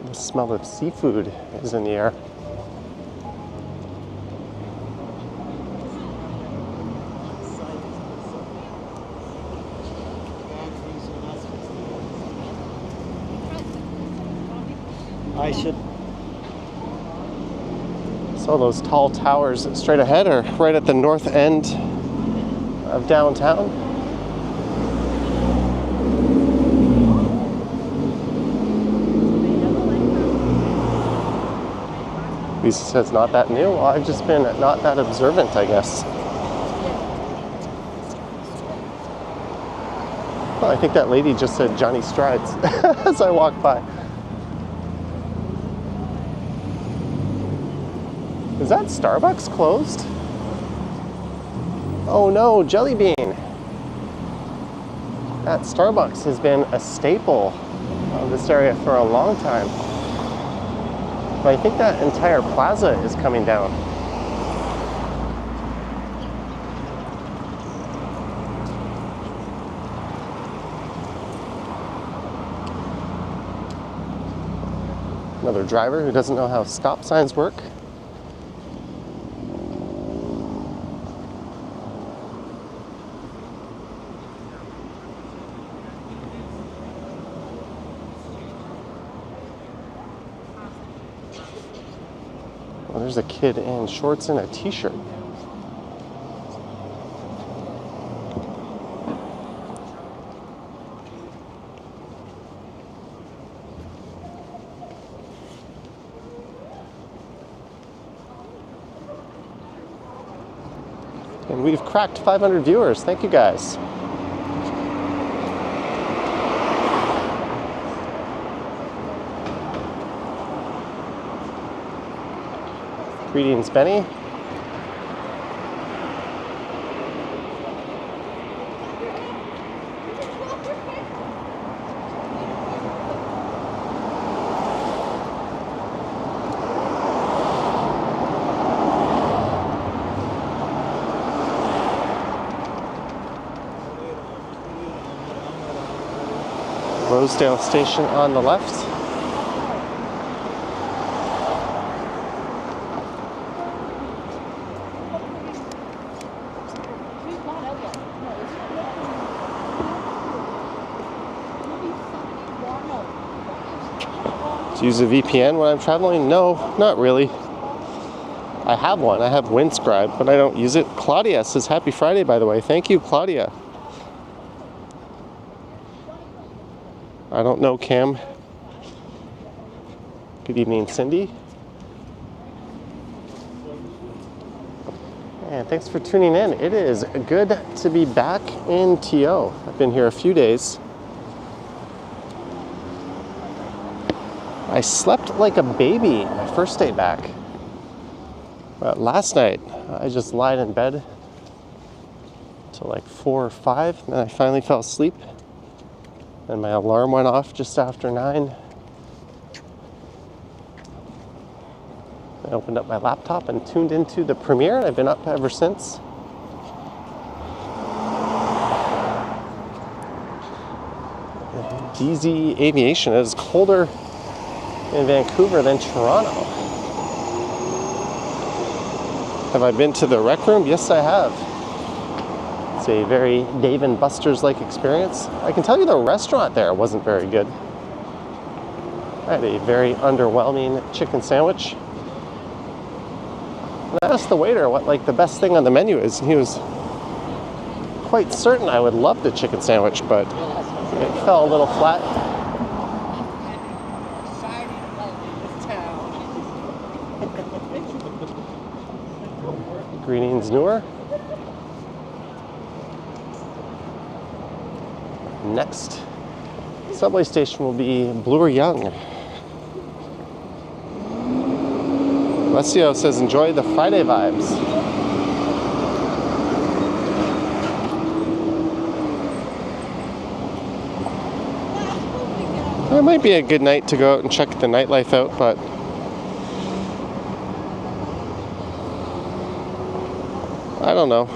S1: The smell of seafood is in the air.
S3: I should.
S1: So those tall towers straight ahead are right at the north end of downtown. Lisa says not that new. Well, I've just been not that observant, I guess. Well, I think that lady just said Johnny Strides as I walked by. Is that Starbucks closed? Oh no, Jelly Bean. That Starbucks has been a staple of this area for a long time. But I think that entire plaza is coming down. Another driver who doesn't know how stop signs work. Well, there's a kid in shorts and a t-shirt. And we've cracked 500 viewers. Thank you guys. Greetings, Benny. Rosedale Station on the left. To use a VPN when I'm traveling? No, not really. I have one. I have Windscribe, but I don't use it. Claudia says happy Friday, by the way. Thank you, Claudia. I don't know, Cam. Good evening, Cindy. And thanks for tuning in. It is good to be back in TO. I've been here a few days. I slept like a baby my first day back. But last night, I just lied in bed till like 4 or 5, and then I finally fell asleep. And my alarm went off just after 9. I opened up my laptop and tuned into the premiere, and I've been up ever since. DZ Aviation is colder in Vancouver than Toronto. Have I been to the rec room? Yes, I have. It's a very Dave and Buster's-like experience. I can tell you the restaurant there wasn't very good. I had a very underwhelming chicken sandwich. And I asked the waiter what like the best thing on the menu is, and he was quite certain I would love the chicken sandwich, but it fell a little flat. Greetings, Newer. Next subway station will be Bloor Young. Alessio says, enjoy the Friday vibes. It might be a good night to go out and check the nightlife out, but I don't know.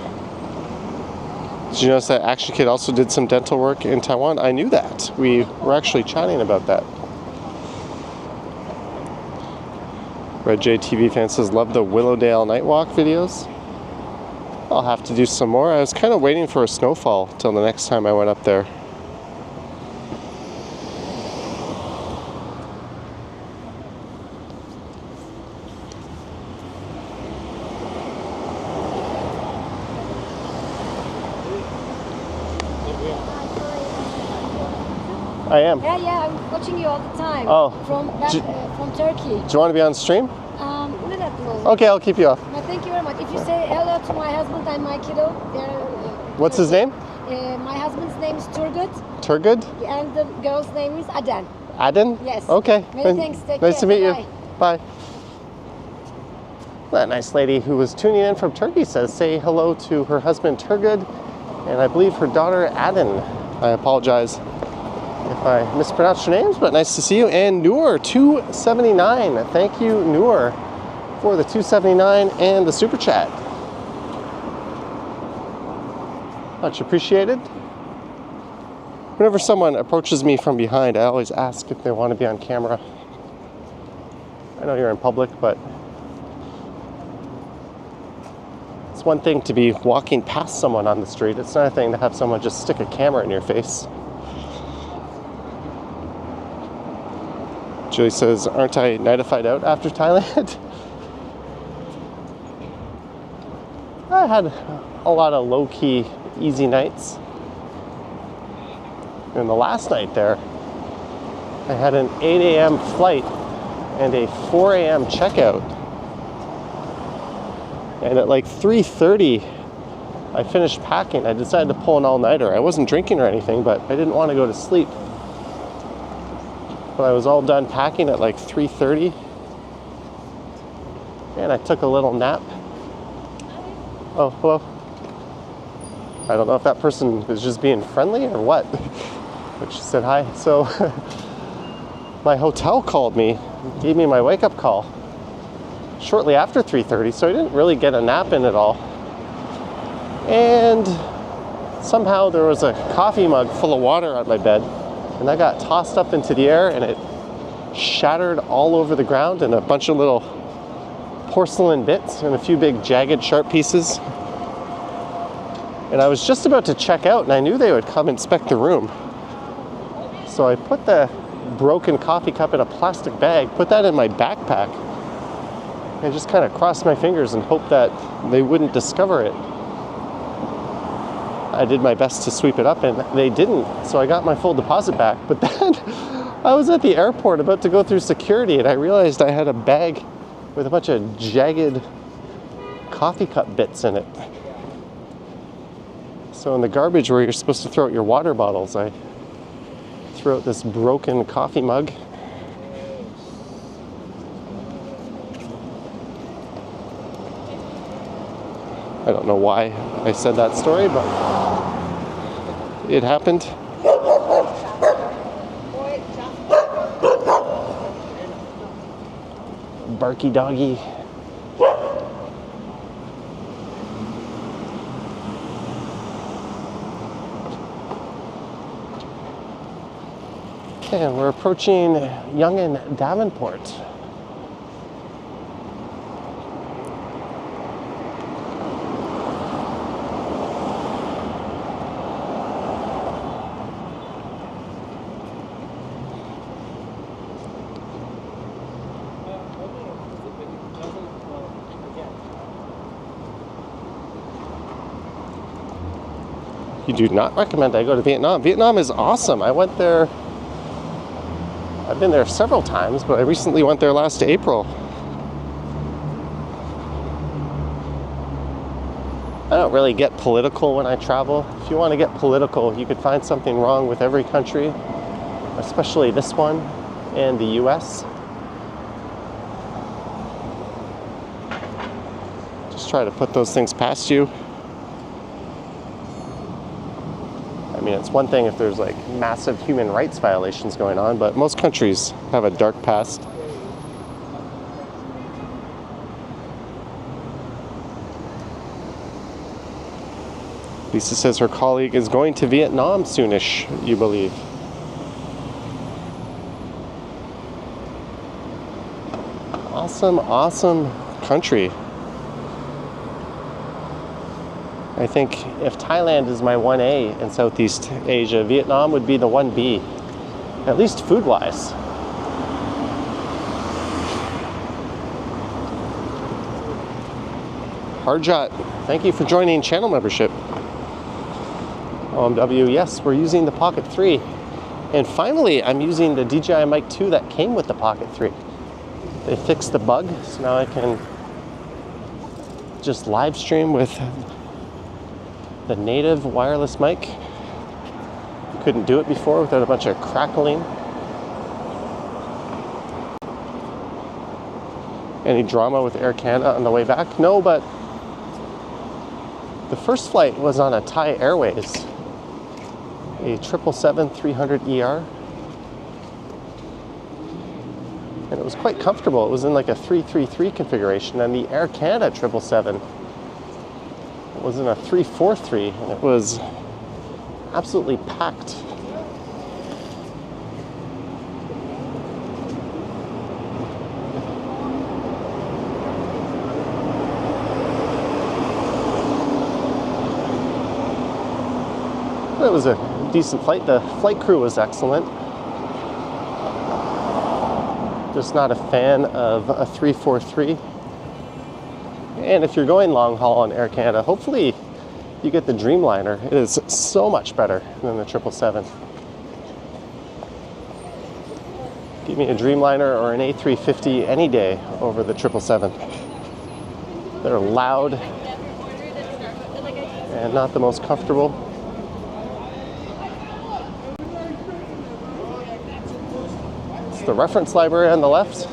S1: Did you notice that Action Kid also did some dental work in Taiwan? I knew that. We were actually chatting about that. Red J TV fan says, love the Willowdale Night Walk videos. I'll have to do some more. I was kind of waiting for a snowfall till the next time I went up there. I am.
S2: Yeah, I'm watching you all the time.
S1: Oh.
S2: From Turkey.
S1: Do you want to be on stream?
S2: Not at the moment.
S1: Okay, I'll keep you off.
S2: No, thank you very much. If you say hello to my husband and my kiddo,
S1: What's his name?
S2: My husband's name is Turgut,
S1: Turgut?
S2: and the girl's name is Aden.
S1: Aden?
S2: Yes.
S1: Okay.
S2: Many thanks. Take
S1: nice
S2: care.
S1: to meet
S2: Bye.
S1: you. Bye. That nice lady who was tuning in from Turkey says, say hello to her husband Turgut, and I believe her daughter Aden. I apologize if I mispronounced your names, but nice to see you. And Noor 279. Thank you, Noor, for the 279 and the super chat. Much appreciated. Whenever someone approaches me from behind, I always ask if they want to be on camera. I know you're in public, but it's one thing to be walking past someone on the street. It's another thing to have someone just stick a camera in your face. Julie says, aren't I nightified out after Thailand? I had a lot of low-key, easy nights. And the last night there, I had an 8 a.m. flight and a 4 a.m. checkout. And at like 3:30, I finished packing. I decided to pull an all-nighter. I wasn't drinking or anything, but I didn't want to go to sleep. But I was all done packing at like 3:30. And I took a little nap. Oh, hello. I don't know if that person was just being friendly or what. But she said hi. So my hotel called me, gave me my wake-up call shortly after 3:30, so I didn't really get a nap in at all. And somehow there was a coffee mug full of water on my bed, and that got tossed up into the air, and it shattered all over the ground in a bunch of little porcelain bits and a few big jagged sharp pieces. And I was just about to check out, and I knew they would come inspect the room. So I put the broken coffee cup in a plastic bag, put that in my backpack, and just kind of crossed my fingers and hoped that they wouldn't discover it. I did my best to sweep it up, and they didn't, so I got my full deposit back. But then I was at the airport about to go through security, and I realized I had a bag with a bunch of jagged coffee cup bits in it. So in the garbage where you're supposed to throw out your water bottles, I threw out this broken coffee mug. I don't know why I said that story, but it happened. Barky doggy. Okay, we're approaching Yonge and Davenport. You do not recommend I go to Vietnam. Vietnam is awesome. I went there. I've been there several times, but I recently went there last April. I don't really get political when I travel. If you want to get political, you could find something wrong with every country, especially this one and the US. Just try to put those things past you. I mean, it's one thing if there's like massive human rights violations going on, but most countries have a dark past. Lisa says her colleague is going to Vietnam soonish, you believe. Awesome, awesome country. I think if Thailand is my 1A in Southeast Asia, Vietnam would be the 1B, at least food-wise. Harjot, thank you for joining channel membership. OMW, yes, we're using the Pocket 3. And finally, I'm using the DJI Mic 2 that came with the Pocket 3. They fixed the bug, so now I can just live stream with the native wireless mic. Couldn't do it before without a bunch of crackling. Any drama with Air Canada on the way back? No, but the first flight was on a Thai Airways, a 777-300ER. And it was quite comfortable. It was in like a 333 configuration, and the Air Canada 777 was in a 343, and it was absolutely packed. It was a decent flight. The flight crew was excellent. Just not a fan of a 343. And if you're going long haul on Air Canada, hopefully you get the Dreamliner. It is so much better than the 777. Give me a Dreamliner or an A350 any day over the 777. They're loud and not the most comfortable. It's the reference library on the left.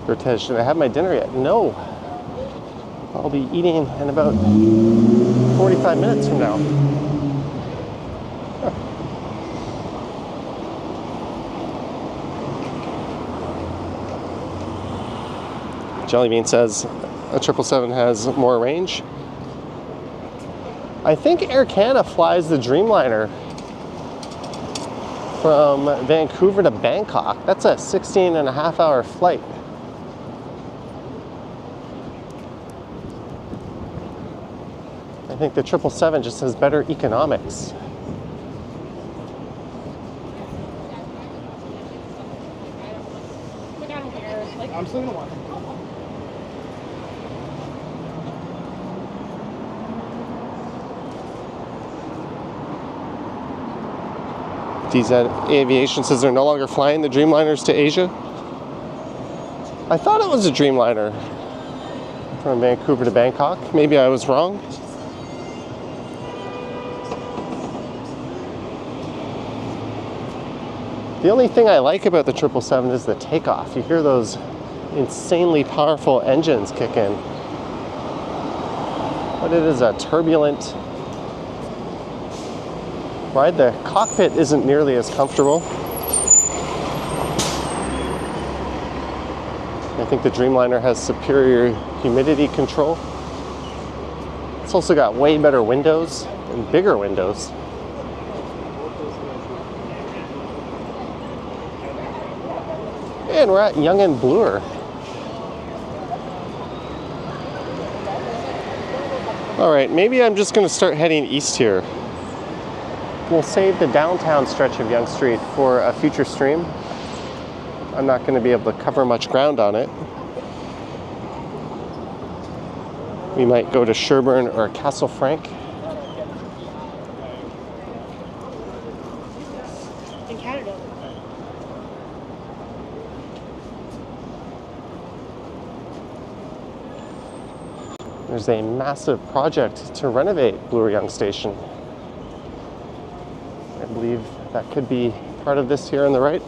S1: Bertej, did I have my dinner yet? No. I'll be eating in about 45 minutes from now. Jellybean says a 777 has more range. I think Air Canada flies the Dreamliner from Vancouver to Bangkok. That's a 16.5-hour flight. I think the 777 just has better economics.
S3: I'm still gonna watch.
S1: DZ Aviation says they're no longer flying the Dreamliners to Asia. I thought it was a Dreamliner from Vancouver to Bangkok. Maybe I was wrong. The only thing I like about the 777 is the takeoff. You hear those insanely powerful engines kick in. But it is a turbulent ride. The cockpit isn't nearly as comfortable. I think the Dreamliner has superior humidity control. It's also got way better windows and bigger windows. And we're at Young and Bloor. All right, maybe I'm just gonna start heading east here. We'll save the downtown stretch of Yonge Street for a future stream. I'm not gonna be able to cover much ground on it. We might go to Sherburne or Castle Frank.
S2: In Canada.
S1: There's a massive project to renovate Bloor Young Station. I believe that could be part of this here on the right.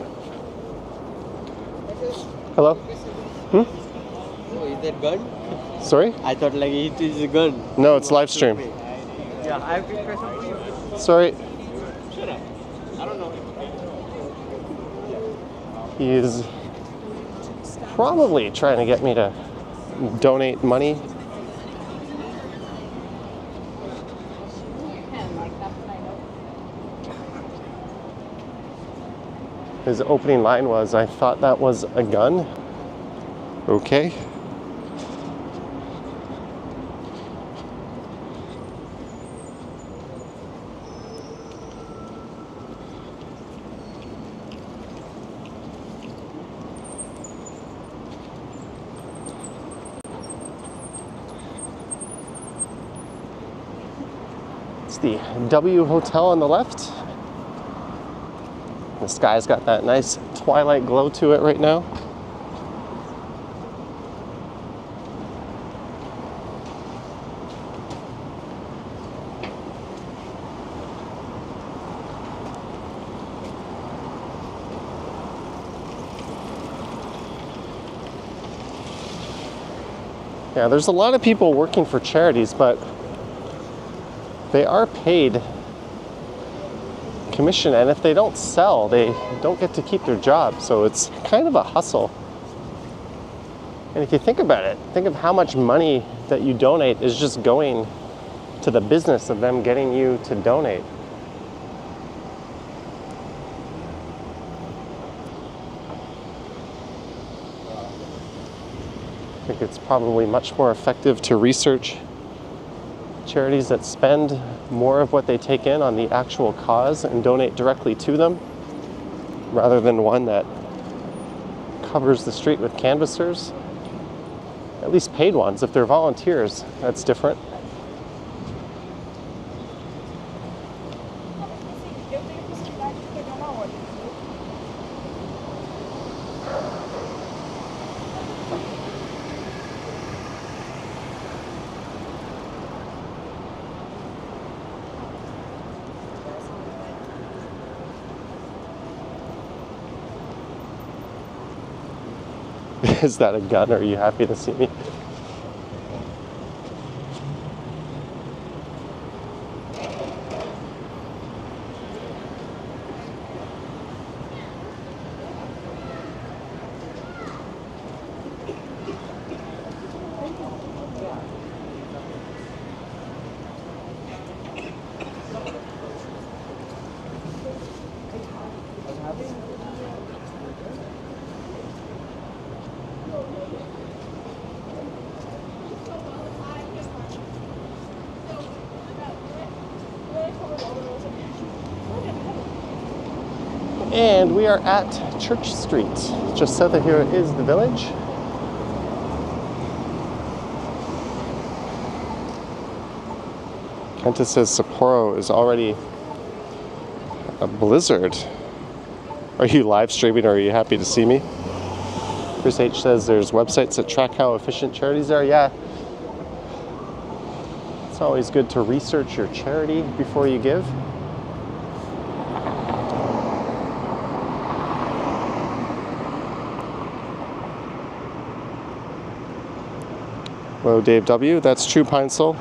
S1: Hello?
S4: Oh, is that gun?
S1: Sorry?
S4: I thought like it is a gun.
S1: No, it's live stream.
S4: Yeah, I have a question for you.
S1: Sorry.
S4: Shut up. I don't know.
S1: He is probably trying to get me to donate money. His opening line was, "I thought that was a gun." Okay. It's the W Hotel on the left. The sky's got that nice twilight glow to it right now. Yeah, there's a lot of people working for Charities, but they are paid commission, and if they don't sell, they don't get to keep their job, so it's kind of a hustle. And if you think about it, think of how much money that you donate is just going to the business of them getting you to donate. I think it's probably much more effective to research charities that spend more of what they take in on the actual cause and donate directly to them, rather than one that covers the street with canvassers. At least paid ones. If they're volunteers, that's different. Is that a gun, or are you happy to see me? And we are at Church Street. Just south of here is the village. Kenta says Sapporo is already a blizzard. Are you live streaming, or are you happy to see me? Chris H says there's websites that track how efficient charities are. Yeah. It's always good to research your charity before you give. Hello, Dave W. That's true, Pine Soul.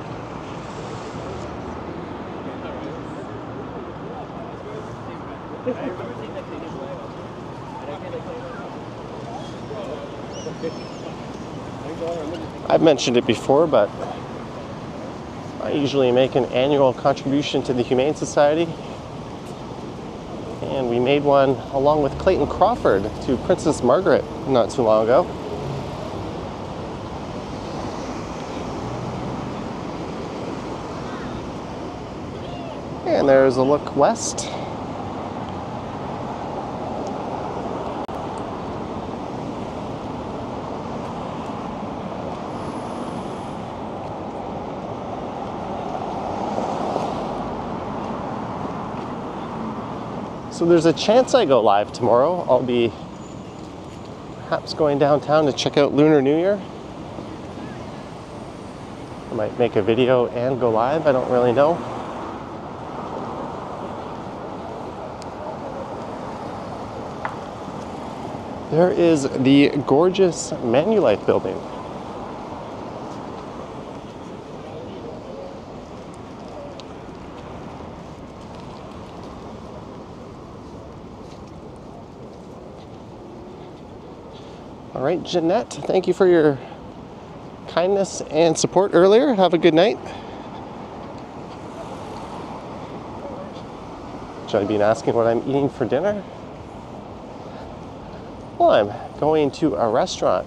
S1: I've mentioned it before, but I usually make an annual contribution to the Humane Society. And we made one along with Clayton Crawford to Princess Margaret not too long ago. And there's a look west. So there's a chance I go live tomorrow. I'll be perhaps going downtown to check out Lunar New Year. I might make a video and go live, I don't really know. There is the gorgeous Manulife building. All right, Jeanette, thank you for your kindness and support earlier. Have a good night. Should I be asking what I'm eating for dinner? Well, I'm going to a restaurant.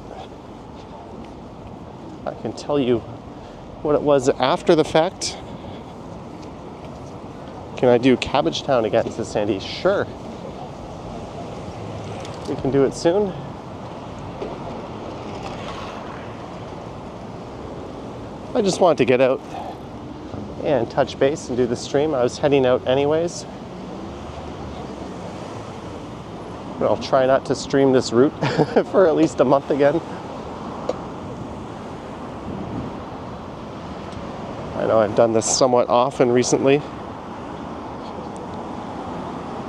S1: I can tell you what it was after the fact. Can I do Cabbagetown again, says Sandy? Sure. We can do it soon. I just wanted to get out and touch base and do the stream. I was heading out anyways. But I'll try not to stream this route for at least a month again. I know I've done this somewhat often recently.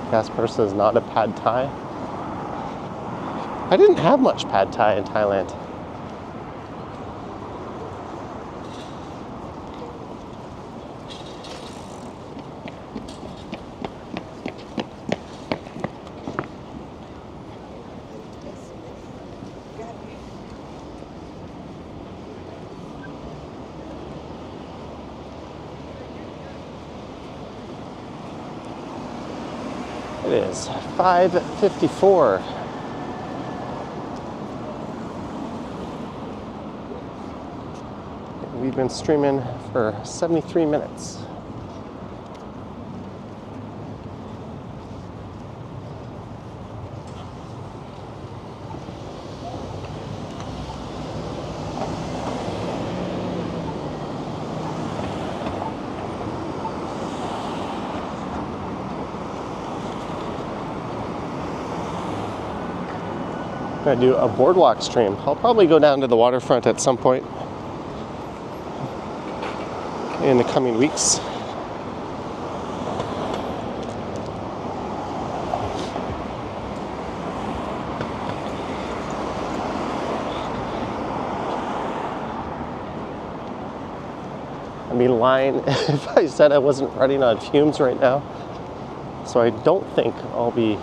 S1: Casper says not a pad thai. I didn't have much pad thai in Thailand. It is 5:54. We've been streaming for 73 minutes. I'm gonna do a boardwalk stream. I'll probably go down to the waterfront at some point in the coming weeks. I'd be lying if I said I wasn't running on fumes right now. So I don't think I'll be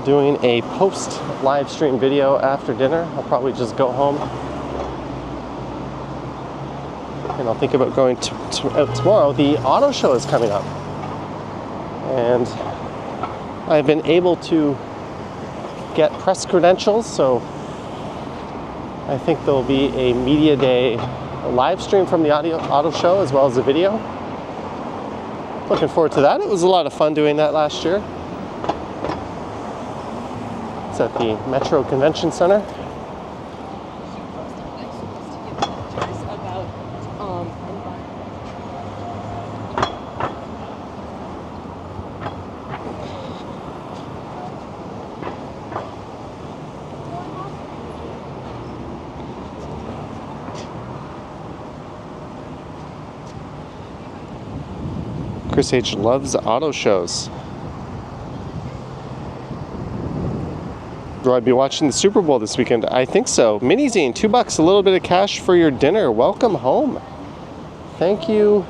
S1: doing a post live stream video after dinner. I'll probably just go home and I'll think about going out tomorrow. The auto show is coming up and I've been able to get press credentials, so I think there'll be a media day live stream from the auto show as well as a video. Looking forward to that. It was a lot of fun doing that last year. At the Metro Convention Center. Chris H. loves auto shows. Will I be watching the Super Bowl this weekend? I think so. Minizine, $2, a little bit of cash for your dinner. Welcome home. Thank you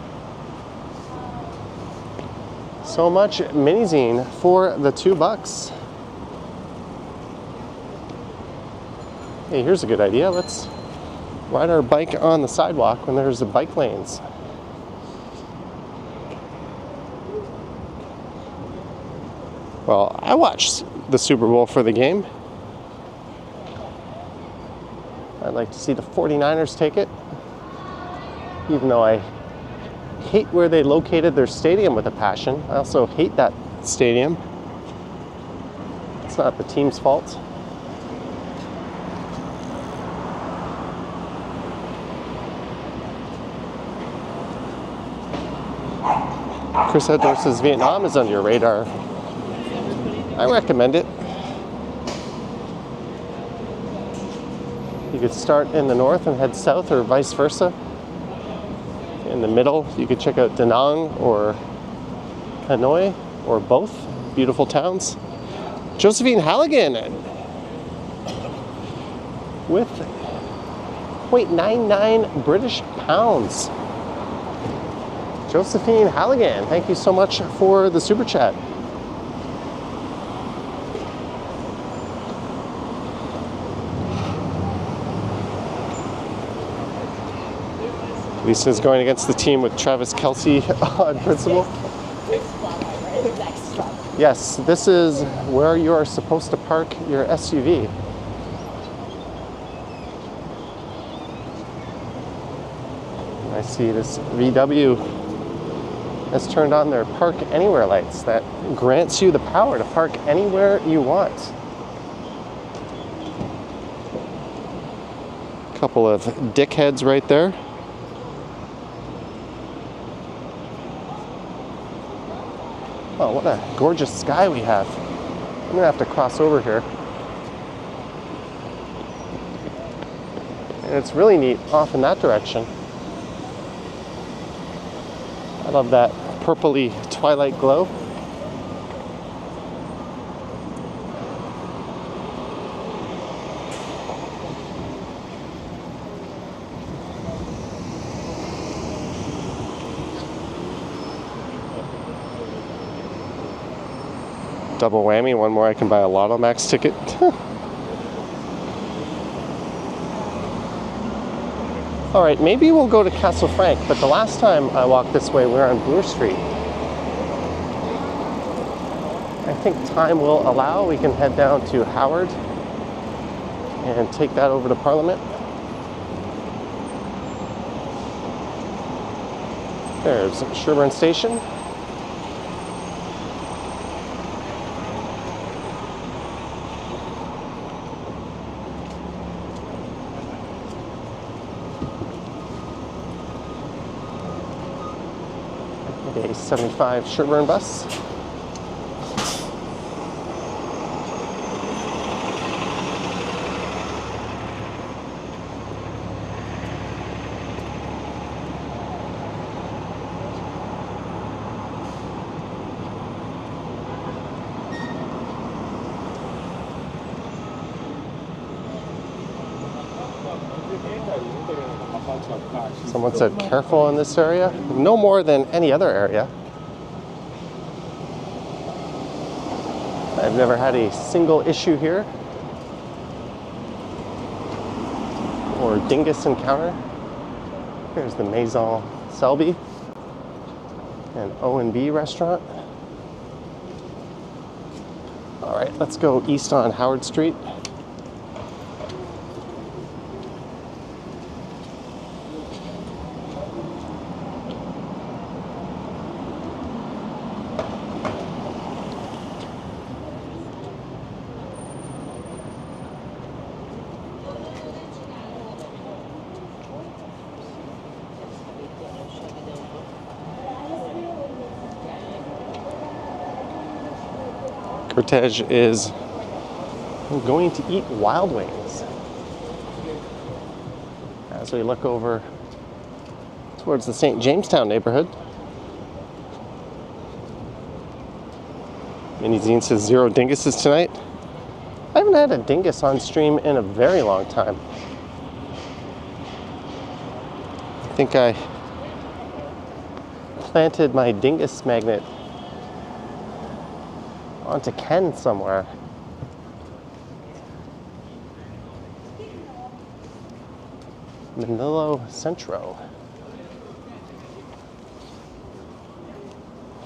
S1: so much, Minizine, for the $2. Hey, here's a good idea. Let's ride our bike on the sidewalk when there's the bike lanes. Well, I watched the Super Bowl for the game. I'd like to see the 49ers take it, even though I hate where they located their stadium with a passion. I also hate that stadium. It's not the team's fault. Chris Outdoors says Vietnam is on your radar. I recommend it. You could start in the north and head south, or vice versa. In the middle, you could check out Da Nang or Hanoi, or both. Beautiful towns. Josephine Halligan with 0.99 British pounds. Josephine Halligan, thank you so much for the super chat. Lisa's going against the team with Travis Kelce on principle. Yes, this is where you are supposed to park your SUV. I see this VW has turned on their Park Anywhere lights that grants you the power to park anywhere you want. Couple of dickheads right there. Oh, what a gorgeous sky we have. I'm gonna have to cross over here. And it's really neat off in that direction. I love that purpley twilight glow. Double whammy, one more I can buy a Lotto Max ticket. All right, maybe we'll go to Castle Frank, but the last time I walked this way, we were on Bloor Street. I think time will allow. We can head down to Howard and take that over to Parliament. There's Sherburne Station. A 75 Sherburne bus. Someone said careful in this area. No more than any other area. I've never had a single issue here or dingus encounter. Here's the Maison Selby, an O&B restaurant. All right, let's go east on Howard Street. Cortege is going to eat Wild Wings as we look over towards the St. Jamestown neighborhood. Mini Zine says 0 dinguses tonight. I haven't had a dingus on stream in a very long time. I think I planted my dingus magnet onto Ken somewhere. Manilo Centro.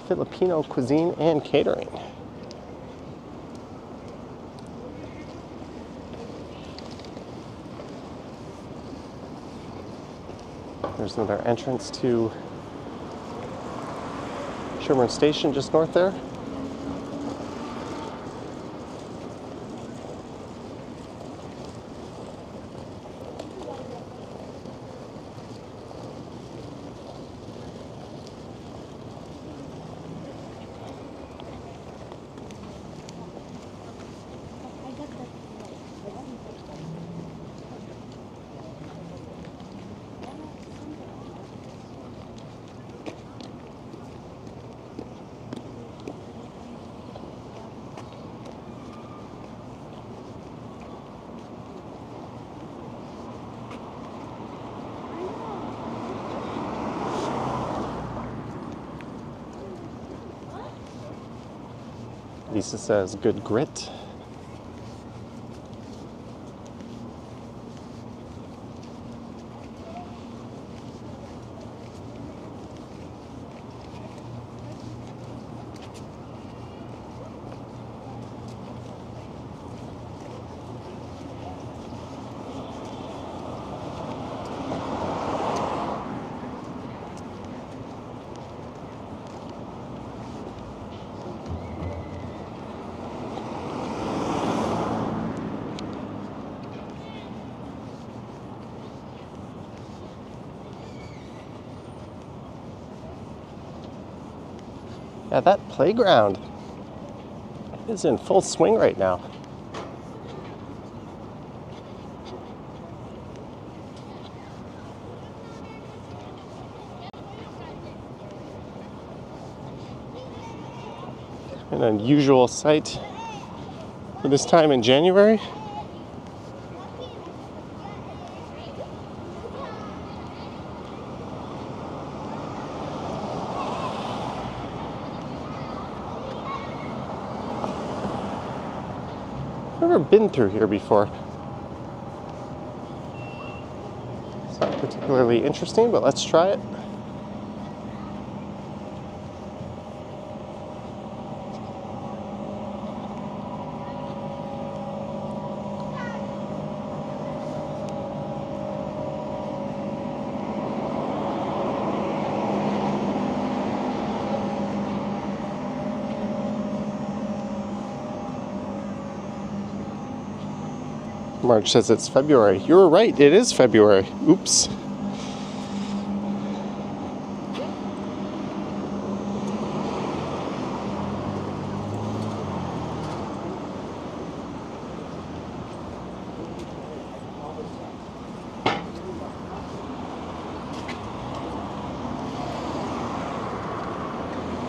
S1: Filipino cuisine and catering. There's another entrance to Sherburne Station just north there. Lisa says, good grit. Yeah, that playground is in full swing right now. An unusual sight for this time in January. Never been through here before. It's not particularly interesting, but let's try it. Marge says it's February. You were right, it is February. Oops.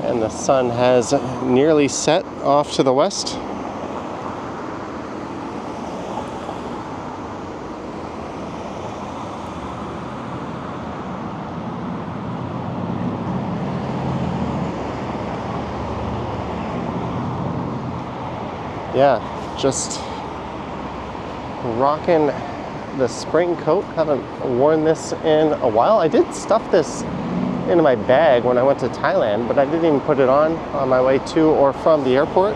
S1: And the sun has nearly set off to the west. Yeah, just rocking the spring coat. Haven't worn this in a while. I did stuff this into my bag when I went to Thailand, but I didn't even put it on my way to or from the airport.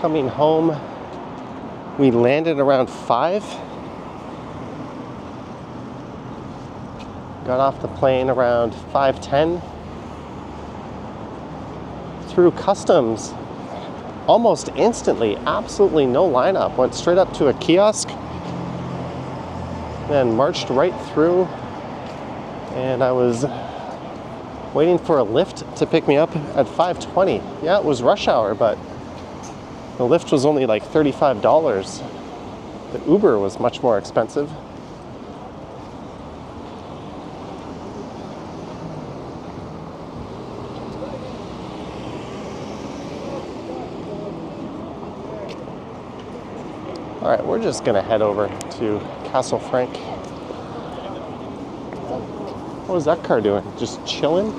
S1: Coming home, we landed around 5. Got off the plane around 5:10. Through customs almost instantly, absolutely no lineup. Went straight up to a kiosk, then marched right through, and I was waiting for a Lyft to pick me up at 5:20. Yeah, it was rush hour, but the Lyft was only like $35. The Uber was much more expensive. All right, we're just gonna head over to Castle Frank. What was that car doing? Just chilling?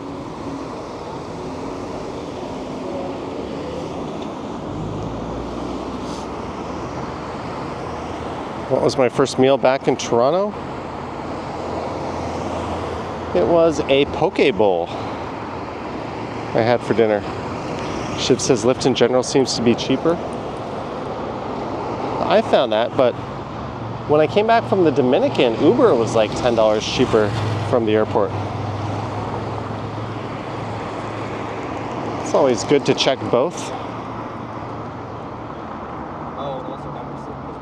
S1: What was my first meal back in Toronto? It was a poke bowl I had for dinner. Shiv says Lyft in general seems to be cheaper. I found that, but when I came back from the Dominican, Uber was like $10 cheaper from the airport. It's always good to check both.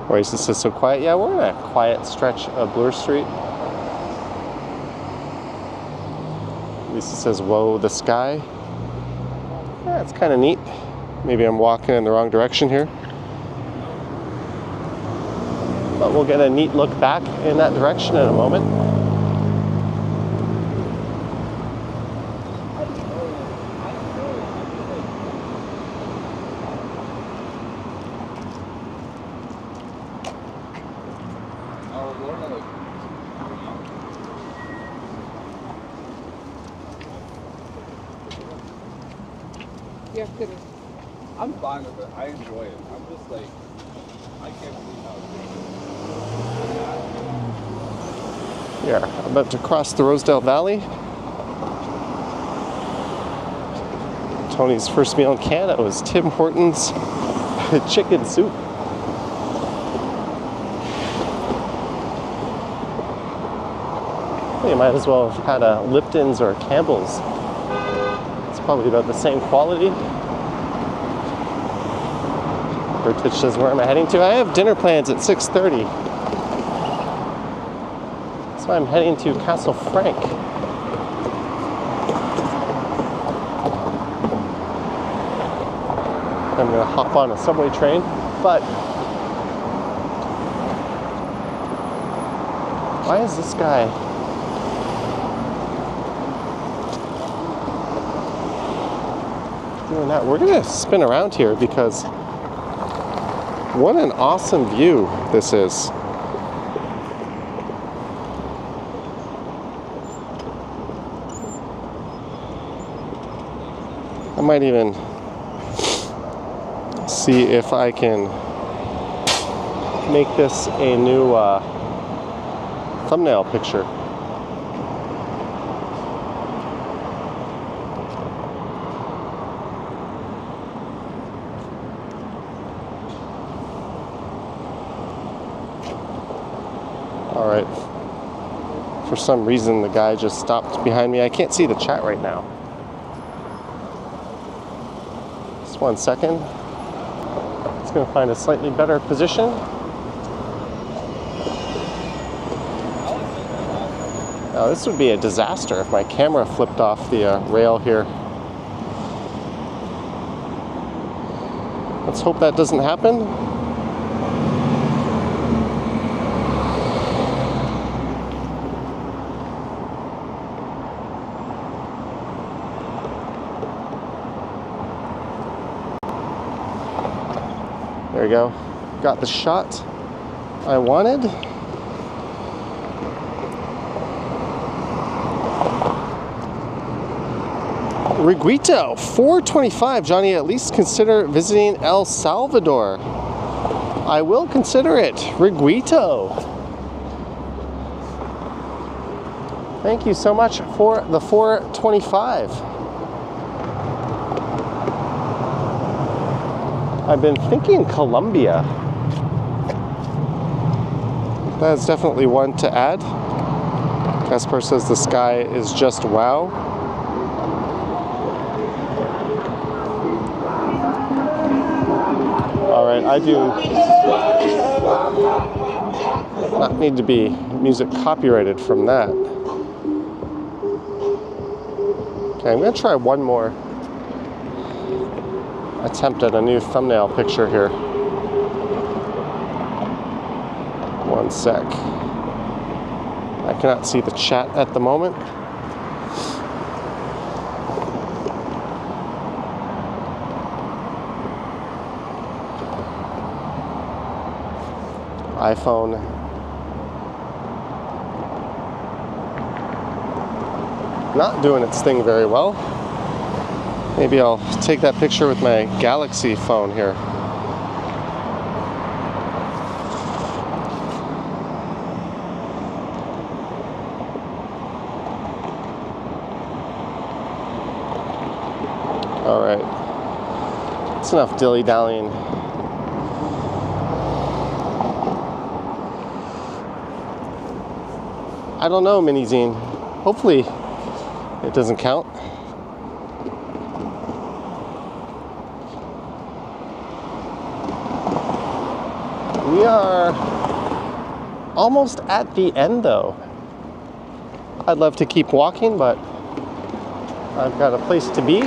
S1: Oasis is so quiet. Yeah, we're in a quiet stretch of Bloor Street. Lisa says, whoa, the sky. Yeah, it's kind of neat. Maybe I'm walking in the wrong direction here. But we'll get a neat look back in that direction in a moment.
S3: I'm fine with it. I enjoy it. I'm just like, I can't believe how it's
S1: Yeah, I'm about to cross the Rosedale Valley. Tony's first meal in Canada was Tim Hortons chicken soup. You might as well have had a Lipton's or a Campbell's. It's probably about the same quality. Bertich says, where am I heading to? I have dinner plans at 6:30. So I'm heading to Castle Frank. I'm going to hop on a subway train, but why is this guy doing that? We're going to spin around here because what an awesome view this is. I might even see if I can make this a new thumbnail picture. All right. For some reason, the guy just stopped behind me. I can't see the chat right now. Just 1 second. It's going to find a slightly better position. Now, this would be a disaster if my camera flipped off the rail here. Let's hope that doesn't happen. There we go. Got the shot I wanted. Riguito, 425. Johnny, at least consider visiting El Salvador. I will consider it. Riguito. Thank you so much for the 425. I've been thinking Colombia. That's definitely one to add. Casper says the sky is just wow. All right, I do not need to be music copyrighted from that. Okay, I'm gonna try one more attempt at a new thumbnail picture here. 1 sec. I cannot see the chat at the moment. iPhone. Not doing its thing very well. Maybe I'll take that picture with my Galaxy phone here. All right. That's enough dilly-dallying. I don't know, Mini Zine. Hopefully it doesn't count. We are almost at the end, though. I'd love to keep walking, but I've got a place to be.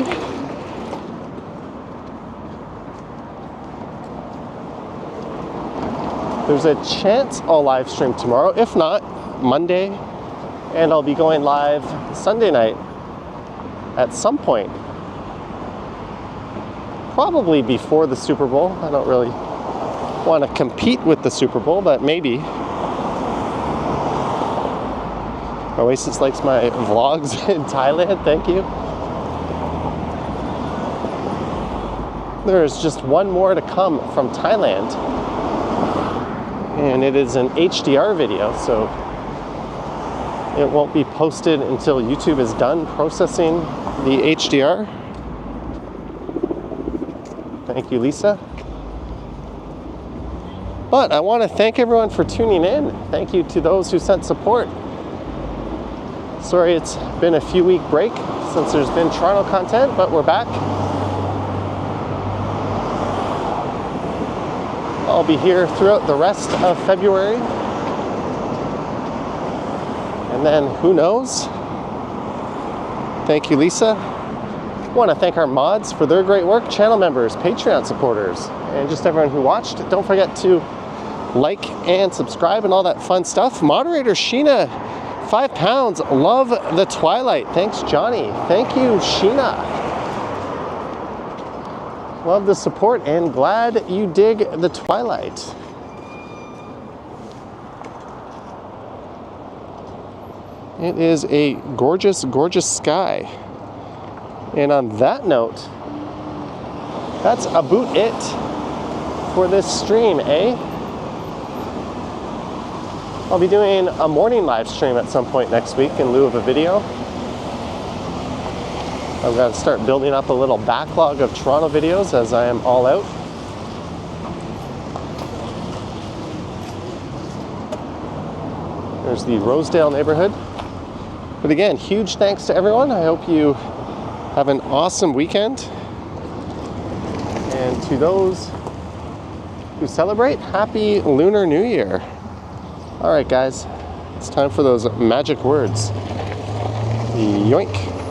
S1: There's a chance I'll live stream tomorrow. If not, Monday. And I'll be going live Sunday night at some point. Probably before the Super Bowl. I don't really want to compete with the Super Bowl, but maybe. Oasis likes my vlogs in Thailand, thank you. There's just one more to come from Thailand. And it is an HDR video, so it won't be posted until YouTube is done processing the HDR. Thank you, Lisa. But I want to thank everyone for tuning in. Thank you to those who sent support. Sorry it's been a few week break since there's been Toronto content, but we're back. I'll be here throughout the rest of February. And then who knows? Thank you, Lisa. I want to thank our mods for their great work, channel members, Patreon supporters, and just everyone who watched. Don't forget to like and subscribe and all that fun stuff. Moderator Sheena, £5. Love the Twilight. Thanks, Johnny. Thank you, Sheena. Love the support and glad you dig the Twilight. It is a gorgeous, gorgeous sky. And on that note, that's about it for this stream, eh? I'll be doing a morning live stream at some point next week in lieu of a video. I've got to start building up a little backlog of Toronto videos as I am all out. There's the Rosedale neighborhood. But again, huge thanks to everyone. I hope you have an awesome weekend. And to those who celebrate, Happy Lunar New Year. All right, guys, it's time for those magic words. Yoink.